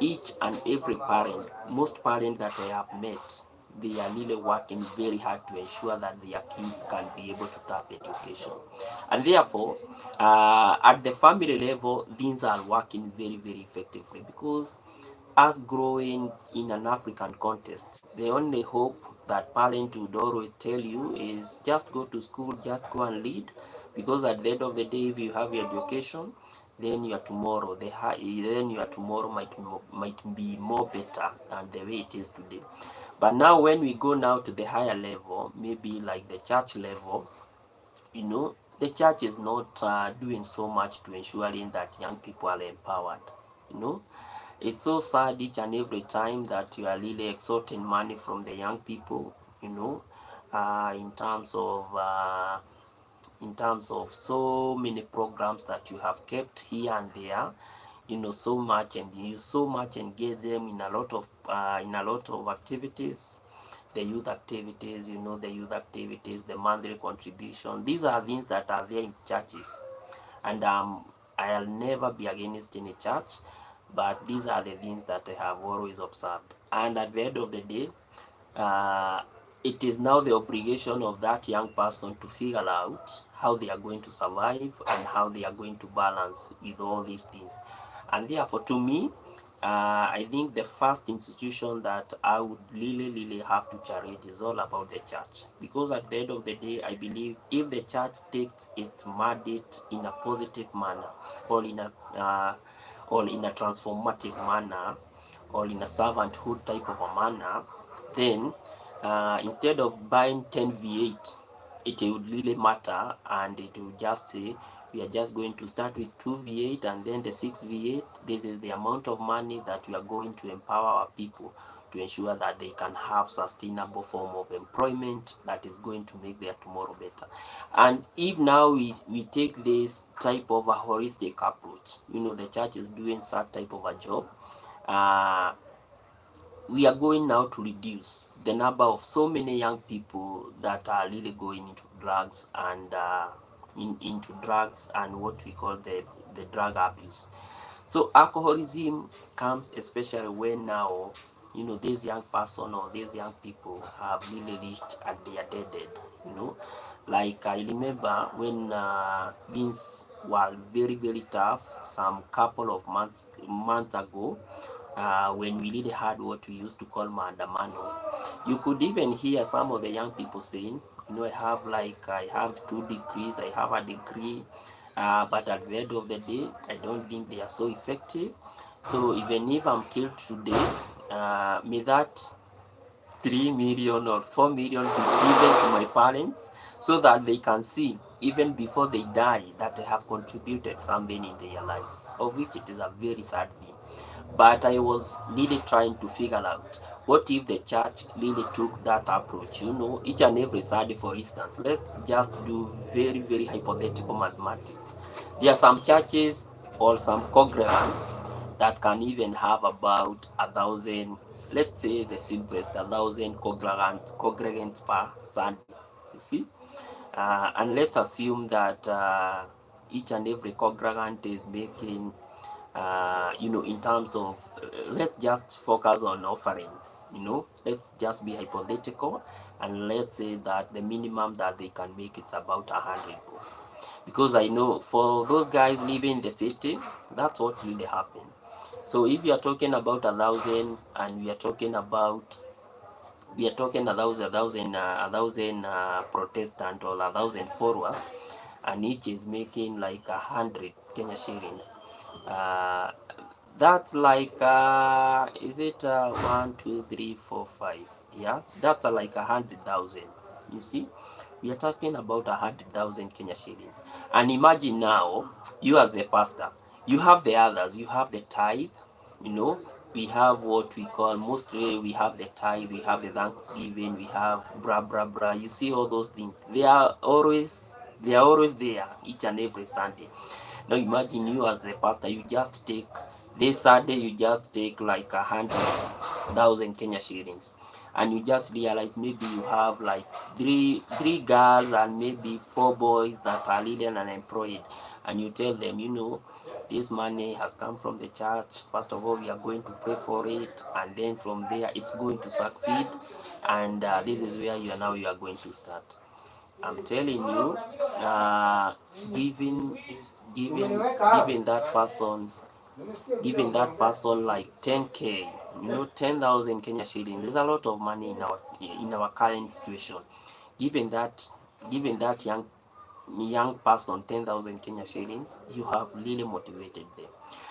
[SPEAKER 1] each and every parent, most parents that I have met, they are really working very hard to ensure that their kids can be able to tap education. And therefore, at the family level, things are working very, very effectively, because us growing in an African context, the only hope that parents would always tell you is just go to school, just go and lead, because at the end of the day, if you have your education, then your tomorrow, then your tomorrow might be more better than the way it is today. But now, when we go now to the higher level, maybe like the church level, the church is not doing so much to ensuring that young people are empowered. You know, It's so sad each and every time that you are really extorting money from the young people, you know, in terms of so many programs that you have kept here and there, so much, and you use so much and get them in a lot of activities, the youth activities, the monthly contribution. These are things that are there in churches, and I'll never be against any church, but these are the things that I have always observed. And at the end of the day, uh, it is now the obligation of that young person to figure out how they are going to survive and how they are going to balance with all these things. And therefore, to me, I think the first institution that I would really have to charity is all about the church. Because at the end of the day, I believe if the church takes its mandate in a positive manner, or in a transformative manner, or in a servanthood type of a manner, then instead of buying 10 V8, it would really matter, and it will just say we are just going to start with 2 V8, and then the 6 V8. This is the amount of money that we are going to empower our people to ensure that they can have sustainable form of employment that is going to make their tomorrow better. And if now we take this type of a holistic approach, the church is doing such type of a job, uh, we are going now to reduce the number of so many young people that are really going into drugs, and into drugs and what we call the drug abuse. So alcoholism comes especially when now, this young person or these young people have really reached at their dead. Like I remember when things were very tough some couple of months ago, when we really had what we used to call maandamanos. You could even hear some of the young people saying, I have 2 degrees, I have a degree, but at the end of the day, I don't think they are so effective. So even if I'm killed today, may that 3 million or 4 million be given to my parents, so that they can see even before they die that they have contributed something in their lives, of which it is a very sad thing. But I was really trying to figure out, what if the church really took that approach? Each and every Sunday, for instance, let's just do very hypothetical mathematics. There are some churches or some congregants that can even have about 1,000, let's say the simplest, 1,000 congregants per Sunday. You see? And let's assume that each and every congregant is making, in terms of, let's just focus on offering. Let's just be hypothetical, and let's say that the minimum that they can make is about 100 bob. Because I know for those guys living in the city, that's what really happened. So if you are talking about 1,000, and a thousand Protestant, or 1,000 followers, and each is making like 100 Kenya shillings. Uh, that's like, is it 1, 2, 3, 4, 5? Yeah, that's like 100,000. You see, we are talking about 100,000 Kenya shillings. And imagine now, you as the pastor, you have the others, you have the tithe, we have what we call, mostly we have the tithe, we have the thanksgiving, we have bra. You see all those things. They are always there each and every Sunday. Now imagine you as the pastor, you just take this Sunday, you just take like 100,000 Kenya shillings, and you just realize maybe you have like three girls and maybe 4 boys that are really unemployed, and you tell them, this money has come from the church. First of all, we are going to pray for it, and then from there it's going to succeed, and this is where you are going to start. I'm telling you, giving giving that person like 10K, 10,000 Kenya shillings. There's a lot of money in our current situation. Giving that young person 10,000 Kenya shillings, you have really motivated them.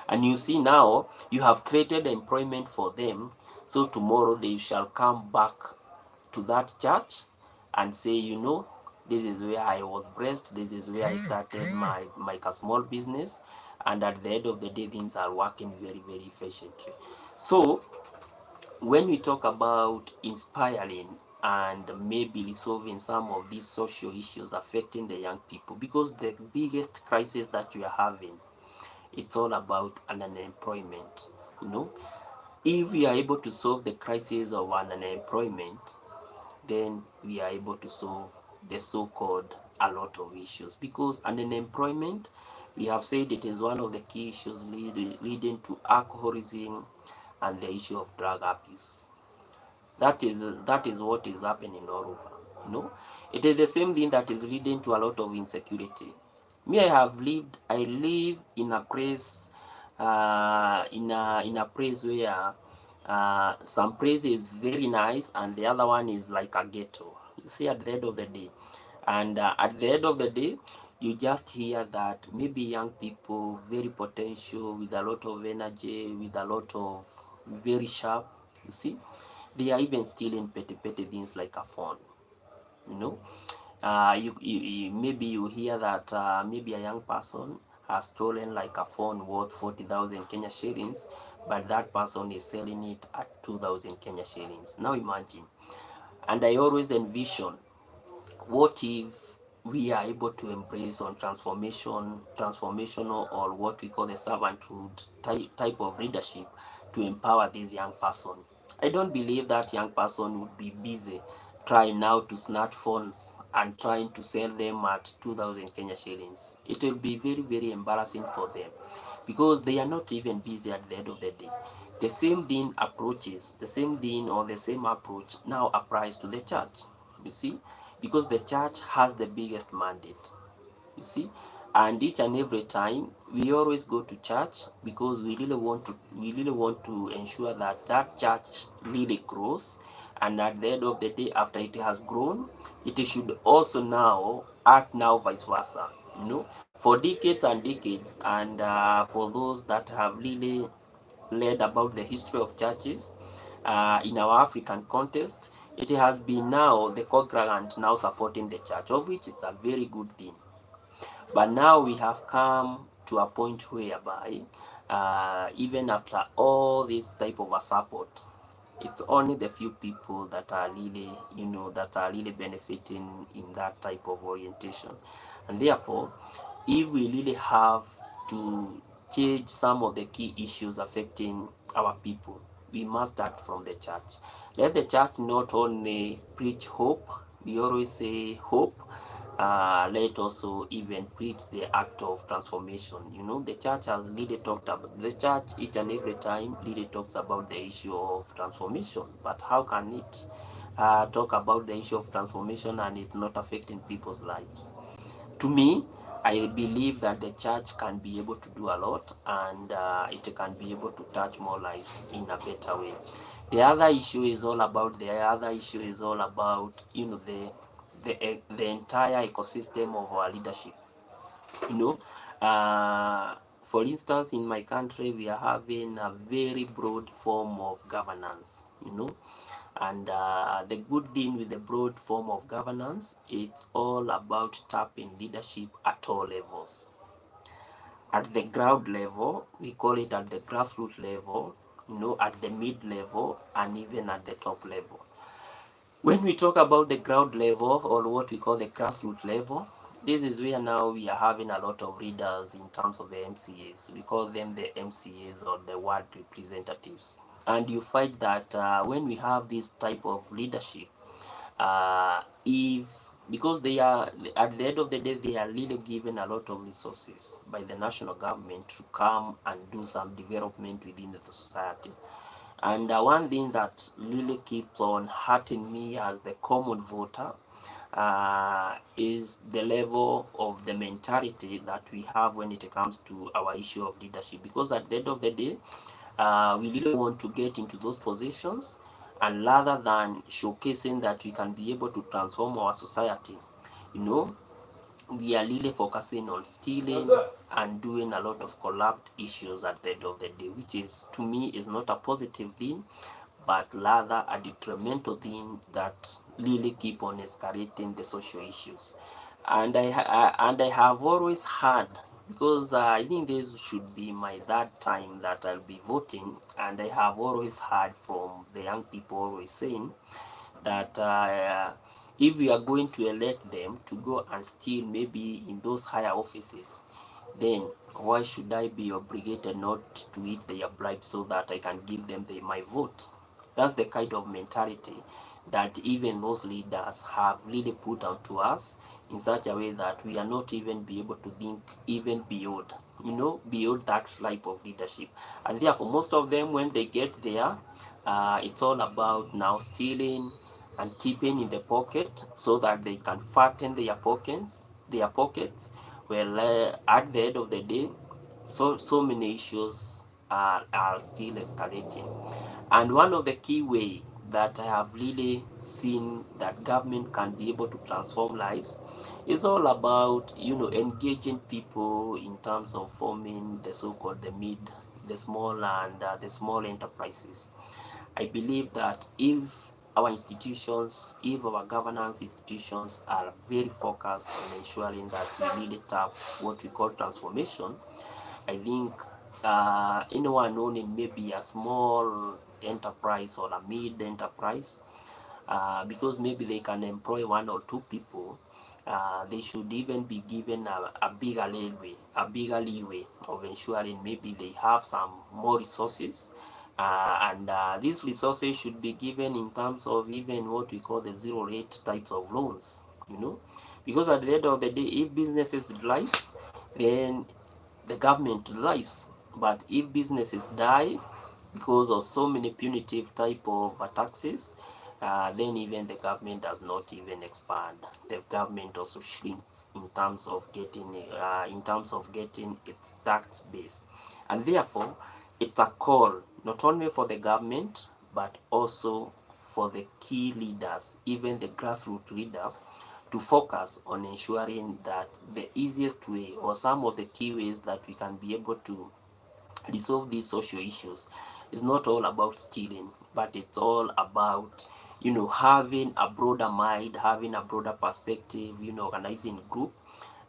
[SPEAKER 1] And you see now, you have created employment for them, so tomorrow they shall come back to that church and say, this is where I was blessed, this is where I started my small business, and at the end of the day things are working very very efficiently. So when we talk about inspiring and maybe resolving some of these social issues affecting the young people, because the biggest crisis that we are having, it's all about unemployment. You know, if we are able to solve the crisis of unemployment, then we are able to solve the so-called a lot of issues, because unemployment, we have said, it is one of the key issues leading to alcoholism and the issue of drug abuse. That is what is happening all over. You know, it is the same thing that is leading to a lot of insecurity. Me, I live in a place, in a place where some place is very nice and the other one is like a ghetto. You see, at the end of the day, and at the end of the day, you just hear that maybe young people, very potential, with a lot of energy, with a lot of very sharp, you see, they are even stealing petty things like a phone. You know, maybe you hear that maybe a young person has stolen like a phone worth 40,000 Kenya shillings, but that person is selling it at 2,000 Kenya shillings. Now imagine. And I always envision, what if we are able to embrace on transformational, or what we call the servanthood type of leadership, to empower this young person? I don't believe that young person would be busy trying now to snatch phones and trying to sell them at 2,000 Kenya shillings. It will be very very embarrassing for them, because they are not even busy at the end of the day. The same thing or the same approach now applies to the church, you see, because the church has the biggest mandate, you see, and each and every time we always go to church, because we really want to ensure that that church really grows, and at the end of the day, after it has grown, it should also now act now vice versa. You know, for decades and decades, and for those that have really read about the history of churches in our African context, it has been now the congregant now supporting the church, of which it's a very good thing. But now we have come to a point whereby, even after all this type of a support, it's only the few people that are really, that are really benefiting in that type of orientation. And therefore, if we really have to change some of the key issues affecting our people, we must start from the church. Let the church not only preach hope, we always say hope, let also even preach the act of transformation. You know, the church has really talked about, the church each and every time really talks about the issue of transformation. But how can it talk about the issue of transformation and it's not affecting people's lives? To me, I believe that the church can be able to do a lot, and it can be able to touch more lives in a better way. The other issue is all about, the entire ecosystem of our leadership. You know, for instance, in my country, we are having a very broad form of governance. You know, and the good thing with the broad form of governance, it's all about tapping leadership at all levels. At the ground level, we call it at the grassroots level, at the mid level, and even at the top level. When we talk about the ground level, or what we call the grassroots level, this is where now we are having a lot of leaders in terms of the MCAs. We call them the MCAs, or the ward representatives. And you find that when we have this type of leadership, if because they are, at the end of the day, they are really given a lot of resources by the national government to come and do some development within the society. And one thing that really keeps on hurting me as the common voter is the level of the mentality that we have when it comes to our issue of leadership. Because at the end of the day, we really want to get into those positions, and rather than showcasing that we can be able to transform our society, you know, we are really focusing on stealing and doing a lot of corrupt issues at the end of the day, which is, to me, is not a positive thing, but rather a detrimental thing that really keep on escalating the social issues. And I have always heard because I think this should be my third time that I'll be voting, and I have always heard from the young people always saying that if we are going to elect them to go and steal maybe in those higher offices, then why should I be obligated not to eat their bribe so that I can give them my vote? That's the kind of mentality that even those leaders have really put onto us in such a way that we are not even be able to think even beyond, beyond that type of leadership. And therefore, most of them, when they get there, it's all about now stealing and keeping in the pocket so that they can fatten their pockets. Well, at the end of the day, so many issues are still escalating. And one of the key way that I have really seen that government can be able to transform lives is all about, engaging people in terms of forming the so-called the small and the small enterprises. I believe that if our institutions, if our governance institutions are very focused on ensuring that we really tap what we call transformation, I think anyone owning maybe a small enterprise or a mid enterprise, because maybe they can employ one or two people, they should even be given a bigger leeway of ensuring maybe they have some more resources, and these resources should be given in terms of even what we call the zero rate types of loans, because at the end of the day, if businesses rise, then the government lives. But if businesses die because of so many punitive type of taxes, then even the government does not even expand. The government also shrinks in terms of getting its tax base, and therefore it's a call not only for the government but also for the key leaders, even the grassroots leaders, to focus on ensuring that the easiest way or some of the key ways that we can be able to resolve these social issues is not all about stealing, but it's all about, having a broader mind, having a broader perspective, organizing group.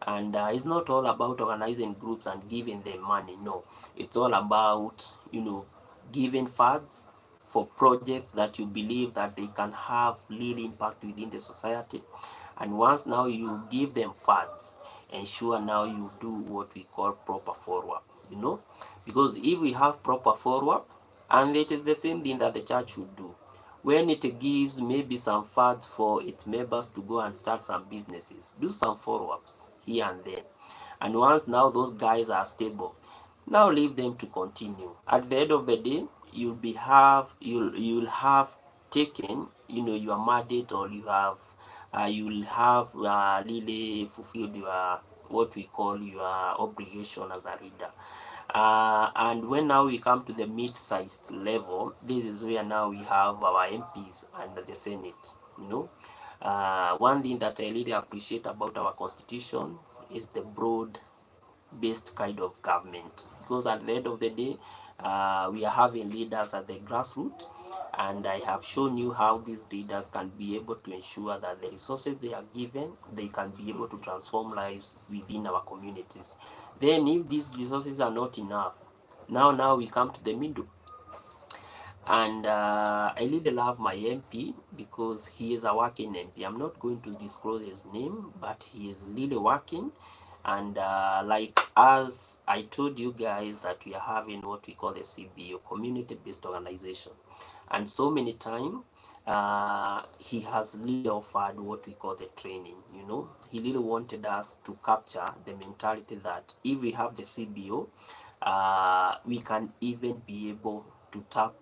[SPEAKER 1] And it's not all about organizing groups and giving them money. No, it's all about, giving funds for projects that you believe that they can have real impact within the society. And once now you give them funds, ensure now you do what we call proper follow-up, because if we have proper follow-up, and it is the same thing that the church should do, when it gives maybe some funds for its members to go and start some businesses, do some follow-ups here and there. And once now those guys are stable, now leave them to continue. At the end of the day, you'll have taken, your mandate, or you'll have really fulfilled your what we call your obligation as a leader. And when now we come to the mid-sized level, this is where now we have our MPs and the Senate. One thing that I really appreciate about our constitution is the broad-based kind of government, because at the end of the day, we are having leaders at the grassroots, and I have shown you how these leaders can be able to ensure that the resources they are given, they can be able to transform lives within our communities. Then if these resources are not enough, now we come to the middle. And I really love my MP because he is a working MP. I'm not going to disclose his name, but he is really working. And like as I told you guys that we are having what we call the CBO, community-based organization. And so many times, he has really offered what we call the training. He really wanted us to capture the mentality that if we have the CBO, we can even be able to tap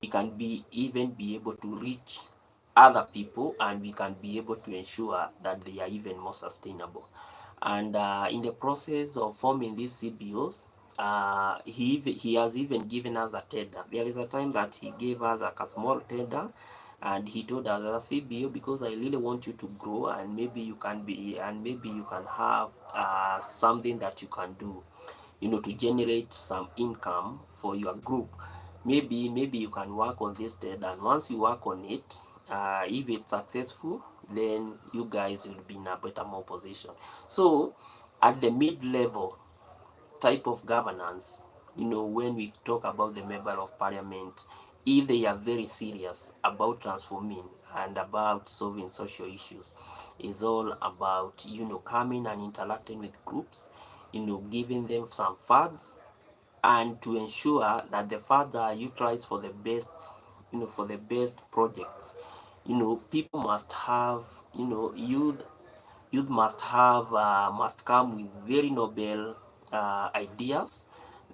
[SPEAKER 1] we can be even be able to reach other people, and we can be able to ensure that they are even more sustainable. And in the process of forming these CBOs, he has even given us a tender. There is a time that he gave us a small tender, and he told us, as a CBO, because I really want you to grow, and maybe you can have something that you can do, to generate some income for your group. Maybe you can work on this dead, and once you work on it, if it's successful, then you guys will be in a better more position. So at the mid level, type of governance, when we talk about the member of parliament, if they are very serious about transforming and about solving social issues, is all about, coming and interacting with groups, giving them some funds, and to ensure that the funds are utilized for the best, for the best projects. People must have, youth must come with very noble ideas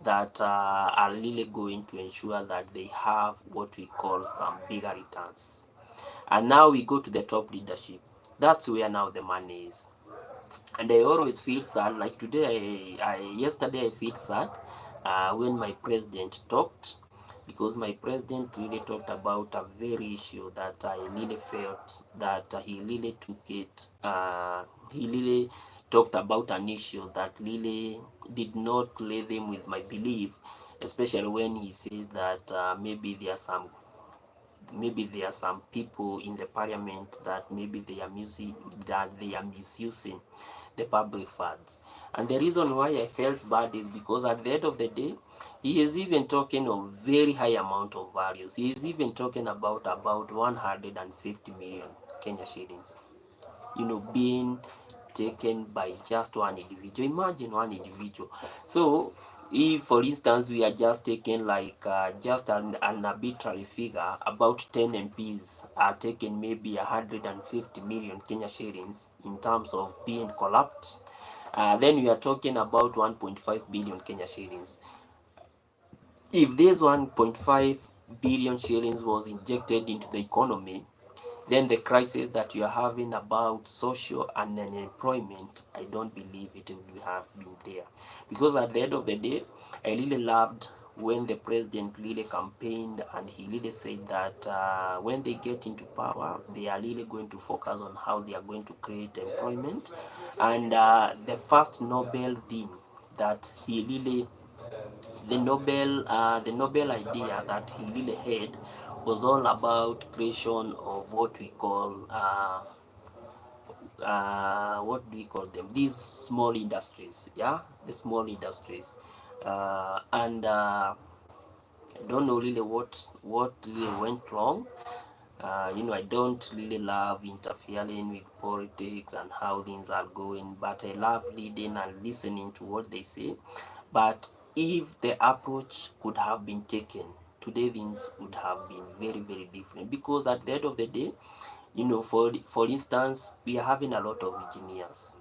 [SPEAKER 1] that are really going to ensure that they have what we call some bigger returns. And now we go to the top leadership. That's where now the money is. And I always feel sad. Like today, yesterday I feel sad when my president talked, because my president really talked about a very issue that I really felt that he really took it. He really talked about an issue that really did not lay them with my belief, especially when he says that maybe there are some people in the parliament that maybe they are misusing the public funds. And the reason why I felt bad is because at the end of the day, he is even talking of very high amount of values. He is even talking about 150 million Kenya shillings, being taken by just one individual. Imagine one individual. So if for instance we are just taking like just an arbitrary figure, about 10 MPs are taking maybe 150 million Kenya shillings in terms of being collapsed, then we are talking about 1.5 billion Kenya shillings. If this 1.5 billion shillings was injected into the economy, then the crisis that you are having about social and unemployment, I don't believe it would have been there. Because at the end of the day, I really loved when the president really campaigned and he really said that when they get into power, they are really going to focus on how they are going to create employment. And the first Nobel theme that he really the Nobel idea that he really had was all about creation of what do we call them, these small industries, yeah, the small industries. And I don't know really what really went wrong. I don't really love interfering with politics and how things are going, but I love reading and listening to what they say. But if the approach could have been taken, today things would have been very, very different. Because at the end of the day, for instance, we are having a lot of engineers,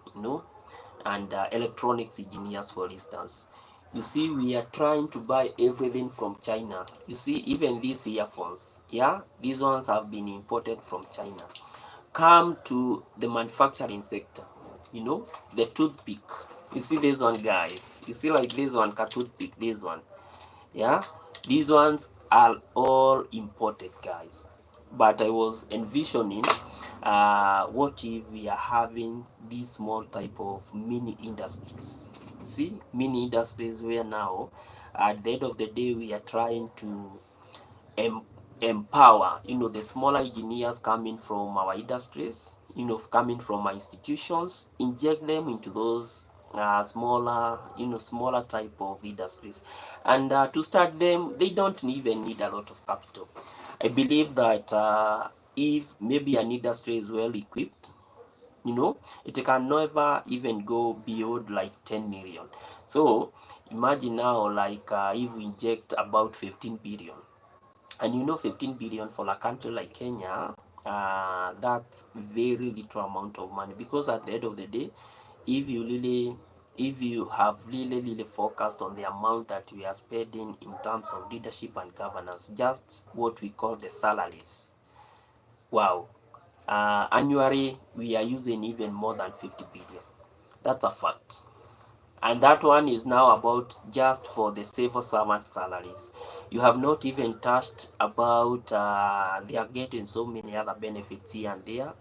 [SPEAKER 1] and electronics engineers, for instance. You see, we are trying to buy everything from China. You see, even these earphones, yeah, these ones have been imported from China. Come to the manufacturing sector, the toothpick. You see this one, guys. You see, like this one, toothpick, this one, yeah, these ones are all imported, guys. But I was envisioning what if we are having these small type of mini industries. See, mini industries where now at the end of the day we are trying to em- empower, the smaller engineers coming from our industries, coming from our institutions, inject them into those smaller type of industries. And to start them, they don't even need a lot of capital. I believe that if maybe an industry is well equipped, it can never even go beyond like 10 million. So imagine now, like if we inject about 15 billion, and 15 billion for a country like Kenya, that's very little amount of money. Because at the end of the day, if you really if you have really focused on the amount that we are spending in terms of leadership and governance, just what we call the salaries, wow, annually we are using even more than 50 billion. That's a fact. And that one is now about just for the civil servant salaries. You have not even touched about they are getting so many other benefits here and there.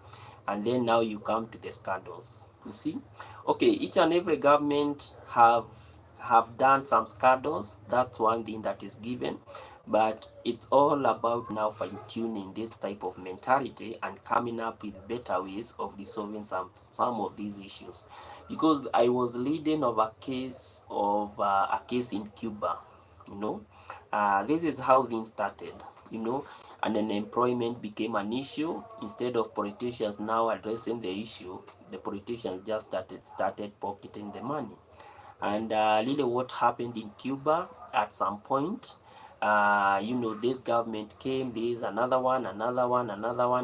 [SPEAKER 1] And then now you come to the scandals. You see, okay, each and every government have done some scandals. That's one thing that is given. But it's all about now fine-tuning this type of mentality and coming up with better ways of resolving some of these issues. Because I was leading of a case in Cuba, you know. This is how things started, you know, and unemployment became an issue. Instead of politicians now addressing the issue, the politicians just started pocketing the money. And really what happened in Cuba at some point, you know, this government came, there's another one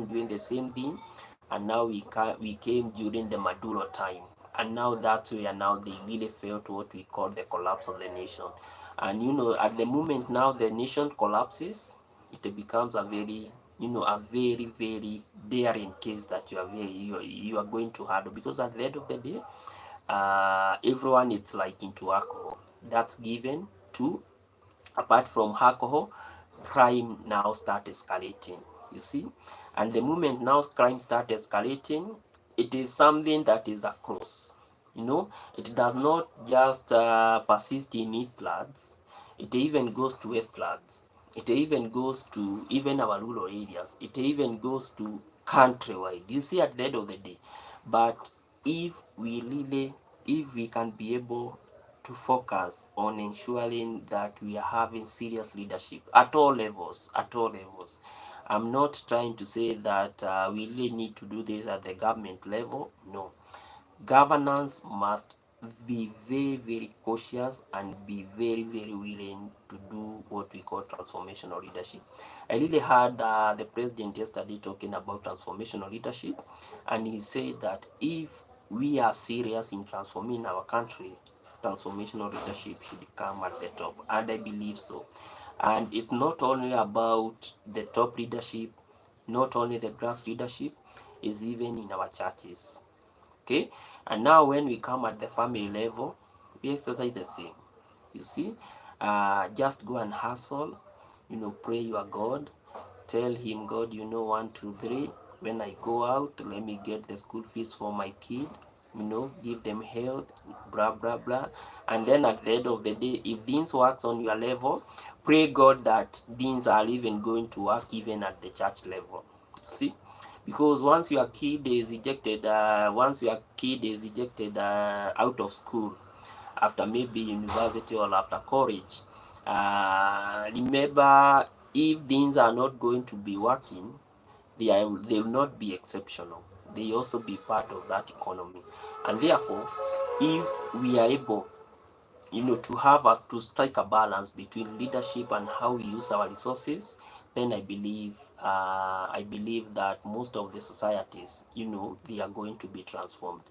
[SPEAKER 1] doing the same thing. And now we came during the Maduro time. And now that's where now they really felt what we call the collapse of the nation. And you know, at the moment now the nation collapses, it becomes a very, you know, a very, very daring case that you are going to handle, because at the end of the day, everyone is like into alcohol. That's given to, apart from alcohol, crime now start escalating, you see. And the moment now crime start escalating, it is something that is across, you know. It does not just persist in eastlands, it even goes to westlands, it even goes to even our rural areas, it even goes to countrywide, you see, at the end of the day. But if we really, if we can be able to focus on ensuring that we are having serious leadership at all levels, at all levels. I'm not trying to say that we really need to do this at the government level. No, governance must be very, very cautious and be very, very willing to do what we call transformational leadership. I really heard the president yesterday talking about transformational leadership, and he said that if we are serious in transforming our country, transformational leadership should come at the top, and I believe so. And it's not only about the top leadership, not only the grass leadership, is even in our churches. Okay, and now when we come at the family level, we exercise the same, you see. Just go and hustle, you know, pray your God, tell him, God, you know, 1 2 3, when I go out, let me get the school fees for my kid, you know, give them health, blah blah blah. And then at the end of the day, if things works on your level, pray God that things are even going to work even at the church level, see. Because once your kid is ejected out of school, after maybe university or after college, remember, if things are not going to be working, they will not be exceptional, they also be part of that economy. And therefore, if we are able, you know, to have us to strike a balance between leadership and how we use our resources, then I believe that most of the societies, you know, they are going to be transformed.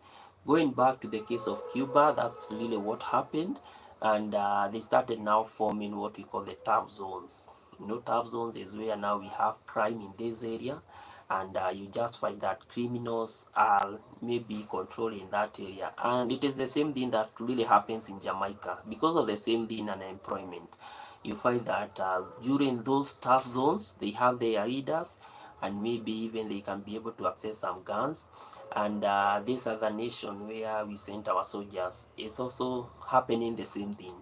[SPEAKER 1] Going back to the case of Cuba, that's really what happened. And they started now forming what we call the tough zones. You know, tough zones is where now we have crime in this area, and you just find that criminals are maybe controlling that area. And it is the same thing that really happens in Jamaica because of the same thing, unemployment. You find that during those tough zones, they have their leaders, and maybe even they can be able to access some guns. And this other nation where we sent our soldiers is also happening the same thing.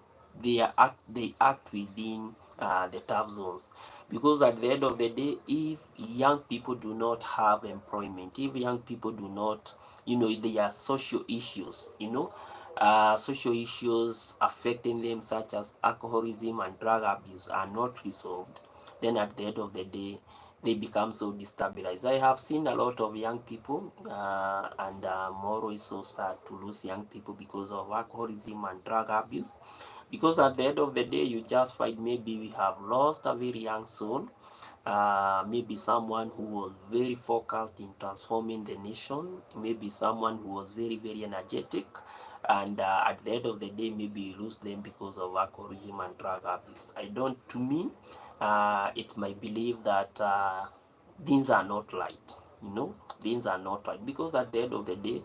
[SPEAKER 1] They act within the tough zones, because at the end of the day, if young people do not have employment, if young people do not, you know, there are social issues, you know, social issues affecting them, such as alcoholism and drug abuse, are not resolved, then at the end of the day, they become so destabilized. I have seen a lot of young people, and Moro is so sad to lose young people because of alcoholism and drug abuse. Because at the end of the day, you just find maybe we have lost a very young soul, maybe someone who was very focused in transforming the nation, maybe someone who was very, very energetic, and at the end of the day, maybe you lose them because of alcoholism and drug abuse. I don't, to me, it's my belief that things are not right, you know, things are not right, because at the end of the day,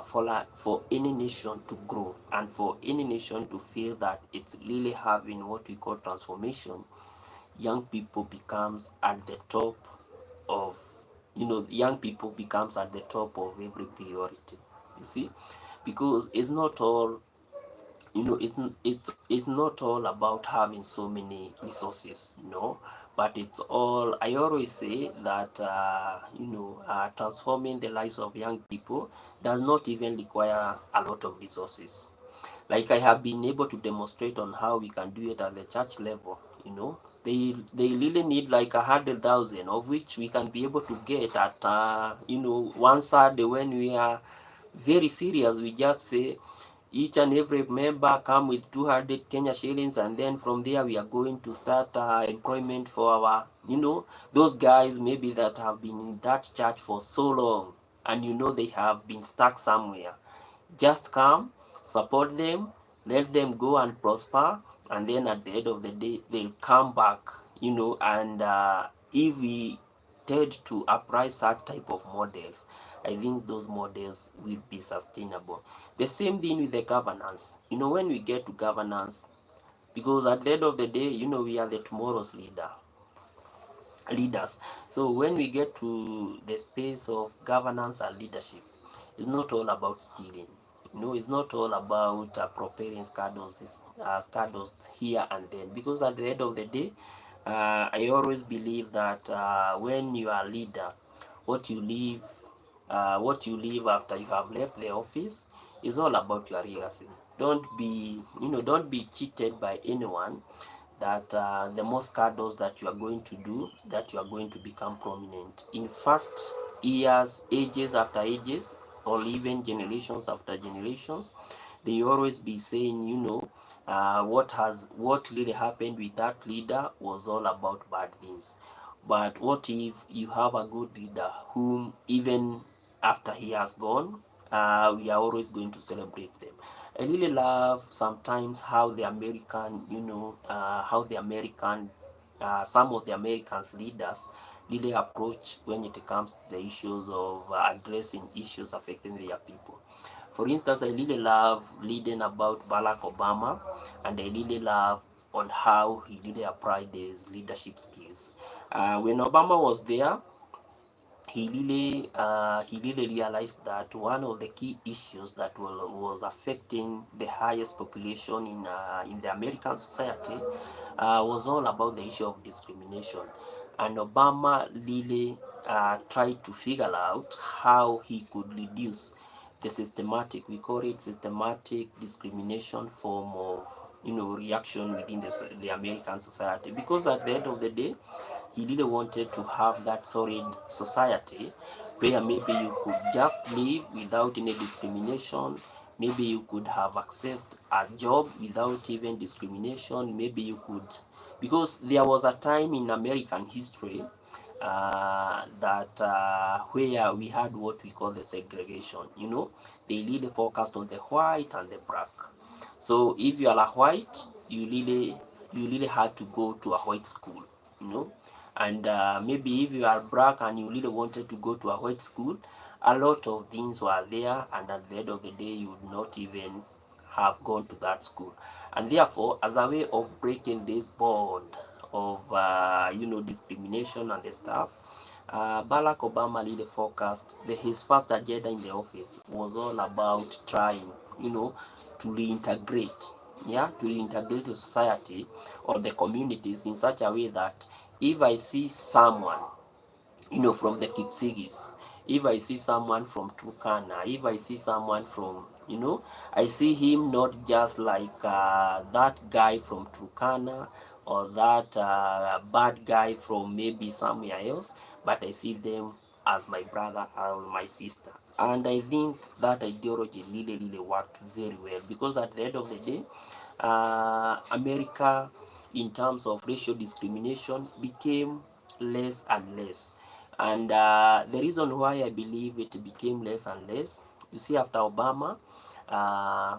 [SPEAKER 1] for any nation to grow and for any nation to feel that it's really having what we call transformation, young people becomes at the top of, you know, young people becomes at the top of every priority, you see. Because it's not all it's not all about having so many resources, but it's all, I always say that transforming the lives of young people does not even require a lot of resources. Like I have been able to demonstrate on how we can do it at the church level. They really need like 100,000, of which we can be able to get at one Saturday when we are very serious. We just say each and every member come with 200 Kenya shillings, and then from there we are going to start employment for our, those guys maybe that have been in that church for so long, and they have been stuck somewhere. Just come, support them, let them go and prosper, and then at the end of the day, they'll come back, and if we tend to apply such type of models, I think those models will be sustainable. The same thing with the governance. When we get to governance, because at the end of the day, we are the tomorrow's leaders. So when we get to the space of governance and leadership, it's not all about stealing. It's not all about preparing scandals here and then. Because at the end of the day, I always believe that when you are a leader, what you leave, after you have left the office is all about your legacy. Don't be cheated by anyone that the more scandals that you are going to do, that you are going to become prominent. In fact, years, ages after ages, or even generations after generations, they always be saying, what really happened with that leader was all about bad things. But what if you have a good leader whom even after he has gone, we are always going to celebrate them. I really love sometimes how the American, some of the Americans leaders really approach when it comes to the issues of addressing issues affecting their people. For instance, I really love reading about Barack Obama, and I really love on how he really applied his leadership skills. When Obama was there, he really realized that one of the key issues that was affecting the highest population in the American society was all about the issue of discrimination, and Obama really tried to figure out how he could reduce the systematic, we call it systematic discrimination form of reaction within the American society, because at the end of the day he really wanted to have that solid society where maybe you could just live without any discrimination. Maybe you could have accessed a job without even discrimination. Maybe you could, because there was a time in American history that where we had what we call the segregation. They really focused on the white and the black. So if you are a white, you really had to go to a white school, you know. And maybe if you are black and you really wanted to go to a white school, a lot of things were there, and at the end of the day, you would not even have gone to that school. And therefore, as a way of breaking this bond of discrimination and the stuff, Barack Obama really focused. His first agenda in the office was all about trying, to reintegrate, to reintegrate the society or the communities in such a way that if I see someone from the Kipsigis, if I see someone from Turkana, if I see someone from, I see him not just like that guy from Turkana or that bad guy from maybe somewhere else, but I see them as my brother or my sister. And I think that ideology really, really worked very well, because at the end of the day, America, in terms of racial discrimination, became less and less. And the reason why I believe it became less and less, you see, after Obama, uh,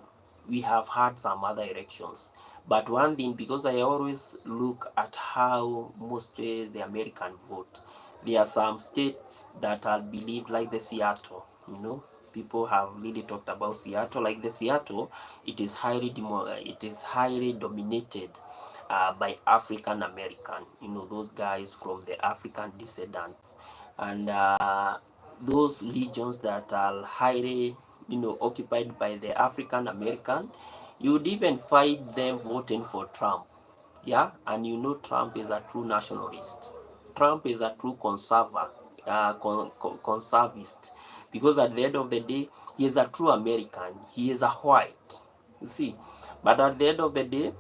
[SPEAKER 1] we have had some other elections. But one thing, because I always look at how mostly the American vote, there are some states that are believed, like the Seattle, people have really talked about Seattle. Like the Seattle, it is highly dominated by African American, those guys from the African descendants, and those regions that are highly occupied by the African American, You would even find them voting for Trump. Yeah, and you know Trump is a true nationalist. Trump is a true conservist, because at the end of the day, he is a true American. He is a white. You see, but at the end of the day,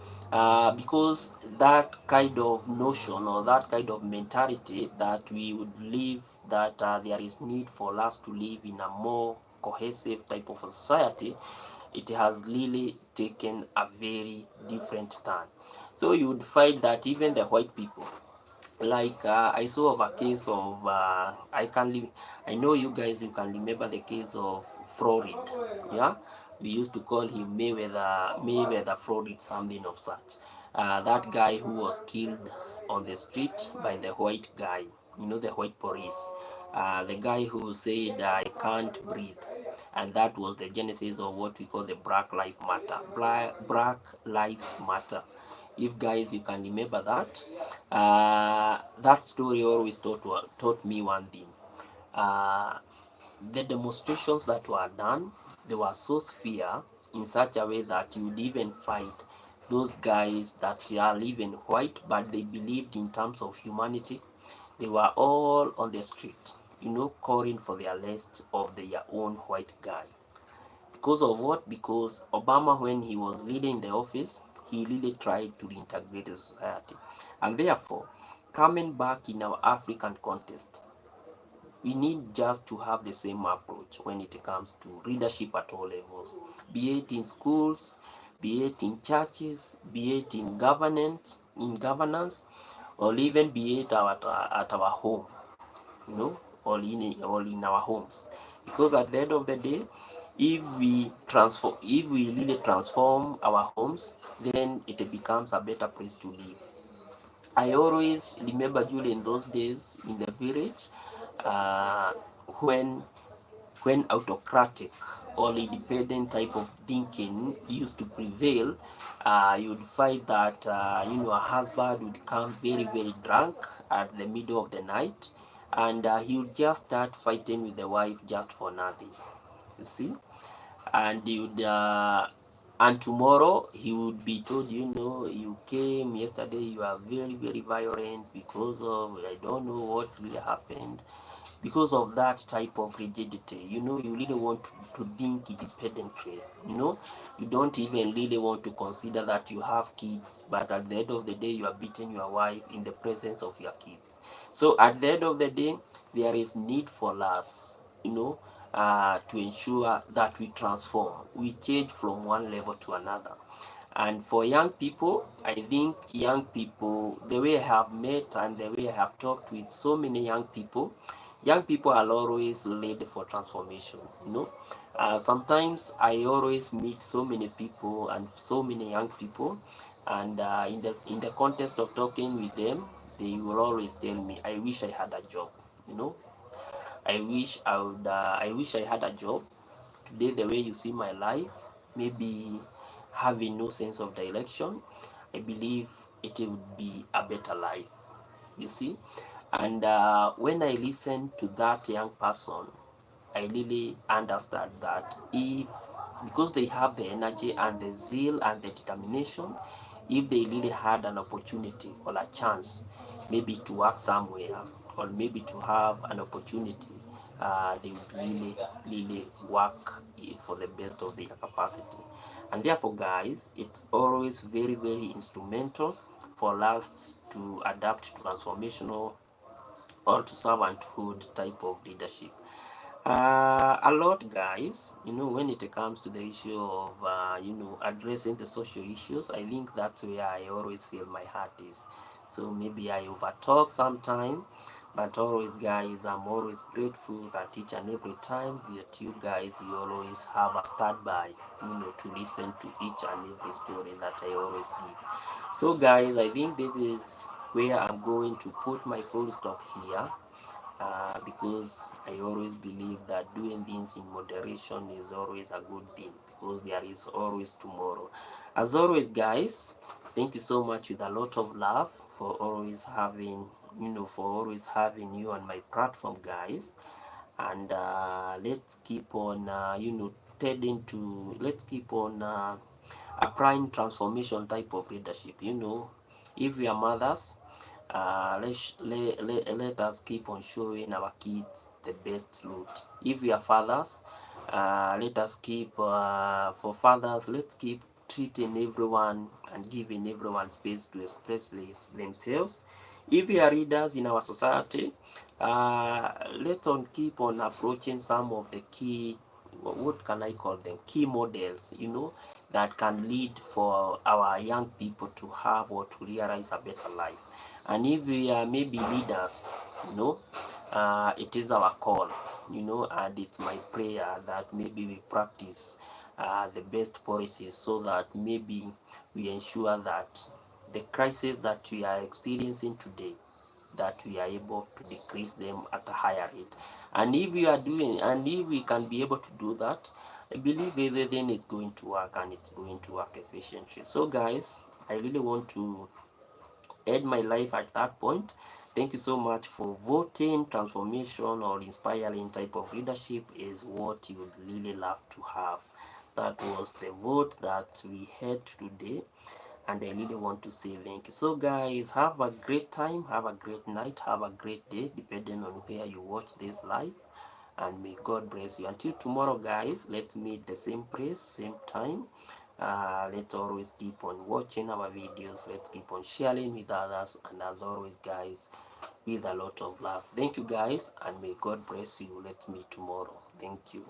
[SPEAKER 1] because that kind of notion or that kind of mentality that we would live, that there is need for us to live in a more cohesive type of society, it has really taken a very different turn. So you would find that even the white people, like I saw of a case of I know you guys, you can remember the case of Florid. Yeah, we used to call him Mayweather Florid, something of such. That guy who was killed on the street by the white guy, you know, the white police. The guy who said I can't breathe, and that was the genesis of what we call the Black Lives Matter. If guys you can remember that, that story always taught me one thing. uh, the demonstrations that were done, they were so severe in such a way that you would even fight those guys that are living white but they believed in terms of humanity. They were all on the street, you know, calling for the arrest of their own white guy. Because of what? Because Obama, when he was leading the office, he really tried to reintegrate the society. And therefore, coming back in our African context, we need just to have the same approach when it comes to leadership at all levels, be it in schools, be it in churches, be it in governance, or even be it at our home, you know, or in our homes. Because at the end of the day, if we really transform our homes, then it becomes a better place to live. I always remember during those days in the village, uh, when autocratic or independent type of thinking used to prevail. You'd find that a husband would come very drunk at the middle of the night, and he would just start fighting with the wife just for nothing. You see, and and tomorrow he would be told, you know, you came yesterday, you are very violent because of I don't know what really happened. Because of that type of rigidity, you know, you really want to think independently. You know, you don't even really want to consider that you have kids, but at the end of the day you are beating your wife in the presence of your kids. So at the end of the day, there is need for us, you know, to ensure that we transform, we change from one level to another. And for young people, I think young people, the way I have met and the way I have talked with so many young people are always ready for transformation. You know, sometimes I always meet so many people and so many young people, and in the context of talking with them, they will always tell me, "I wish I had a job." You know, I wish I had a job. Today, the way you see my life, maybe having no sense of direction, I believe it would be a better life. You see, and when I listen to that young person, I really understand that if, because they have the energy and the zeal and the determination, if they really had an opportunity or a chance, maybe to work somewhere or maybe to have an opportunity, they would really work for the best of their capacity. And therefore, guys, it's always very instrumental for us to adapt to transformational or to servanthood type of leadership. A lot, guys, you know, when it comes to the issue of, addressing the social issues, I think that's where I always feel my heart is. So maybe I overtalk sometime, but always, guys, I'm always grateful that each and every time that you guys, you always have a standby, you know, to listen to each and every story that I always give. So, guys, I think this is where I'm going to put my full stop here, because I always believe that doing things in moderation is always a good thing, because there is always tomorrow. As always, guys, thank you so much with a lot of love for always having, you on my platform, guys. And let's keep on, let's keep on applying transformation type of leadership. If we are mothers, let us keep on showing our kids the best route. If we are fathers, let us keep for fathers, let's keep treating everyone and giving everyone space to express themselves. If we are leaders in our society, let's on keep on approaching some of the key, what can I call them, key models, that can lead for our young people to have or to realize a better life. And if we are maybe leaders, it is our call, and it's my prayer that maybe we practice the best policies, so that maybe we ensure that the crisis that we are experiencing today, that we are able to decrease them at a higher rate. And if we can be able to do that, I believe everything is going to work, and it's going to work efficiently. So guys, I really want to end my life at that point. Thank you so much for voting. Transformation or inspiring type of leadership is what you would really love to have. That was the vote that we had today, and I really want to say thank you. So guys, have a great time, have a great night, have a great day, depending on where you watch this live, and may God bless you. Until tomorrow guys, let's meet the same place, same time. Let's always keep on watching our videos, let's keep on sharing with others, and as always guys, with a lot of love. Thank you guys, and may God bless you. Let's meet tomorrow. Thank you.